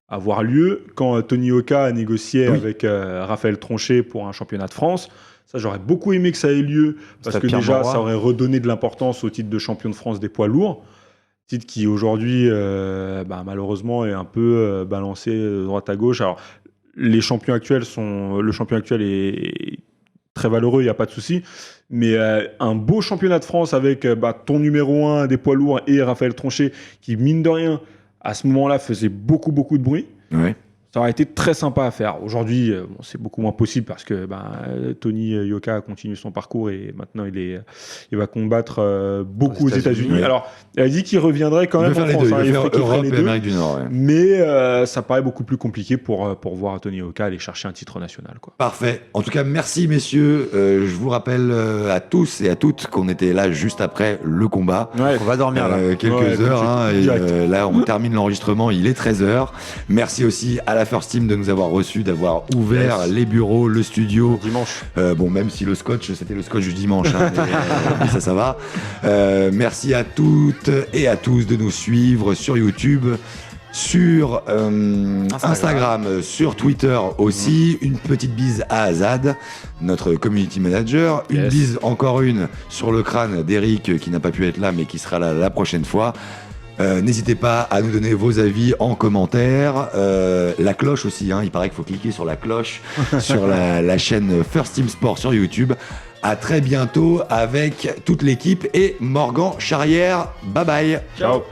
avoir lieu quand Tony Oka a négocié avec Raphaël Tronchet pour un championnat de France. Ça, j'aurais beaucoup aimé que ça ait lieu, parce que déjà, ça aurait redonné de l'importance au titre de champion de France des poids lourds. Titre qui, aujourd'hui, malheureusement, est un peu balancé de droite à gauche. Alors, le champion actuel est très valeureux, il n'y a pas de souci. Mais un beau championnat de France avec ton numéro 1 des poids lourds et Raphaël Tronchet, qui, mine de rien, à ce moment-là, faisait beaucoup de bruit. Ouais. Ça aurait été très sympa à faire. Aujourd'hui, c'est beaucoup moins possible parce que Tony Yoka a continué son parcours et maintenant il va combattre beaucoup aux États-Unis. Ouais. Alors, il a dit qu'il reviendrait quand même en France. Il va faire Europe et Amérique du Nord. Ouais. Mais ça paraît beaucoup plus compliqué pour voir Tony Yoka aller chercher un titre national. Quoi. Parfait. En tout cas, merci messieurs. Je vous rappelle à tous et à toutes qu'on était là juste après le combat. Ouais, on va dormir là. Quelques heures. Et là, on termine l'enregistrement. Il est 13h. Merci aussi à la First Team de nous avoir reçus, d'avoir ouvert les bureaux, le studio. Dimanche. Même si le scotch, c'était le scotch du dimanche. Mais ça va. Merci à toutes et à tous de nous suivre sur YouTube, sur Instagram, sur Twitter aussi. Une petite bise à Azad, notre community manager. Une bise, encore une, sur le crâne d'Eric qui n'a pas pu être là mais qui sera là la prochaine fois. N'hésitez pas à nous donner vos avis en commentaire. La cloche aussi, il paraît qu'il faut cliquer sur la cloche sur la chaîne First Team Sport sur YouTube. À très bientôt avec toute l'équipe et Morgan Charrière. Bye bye. Ciao.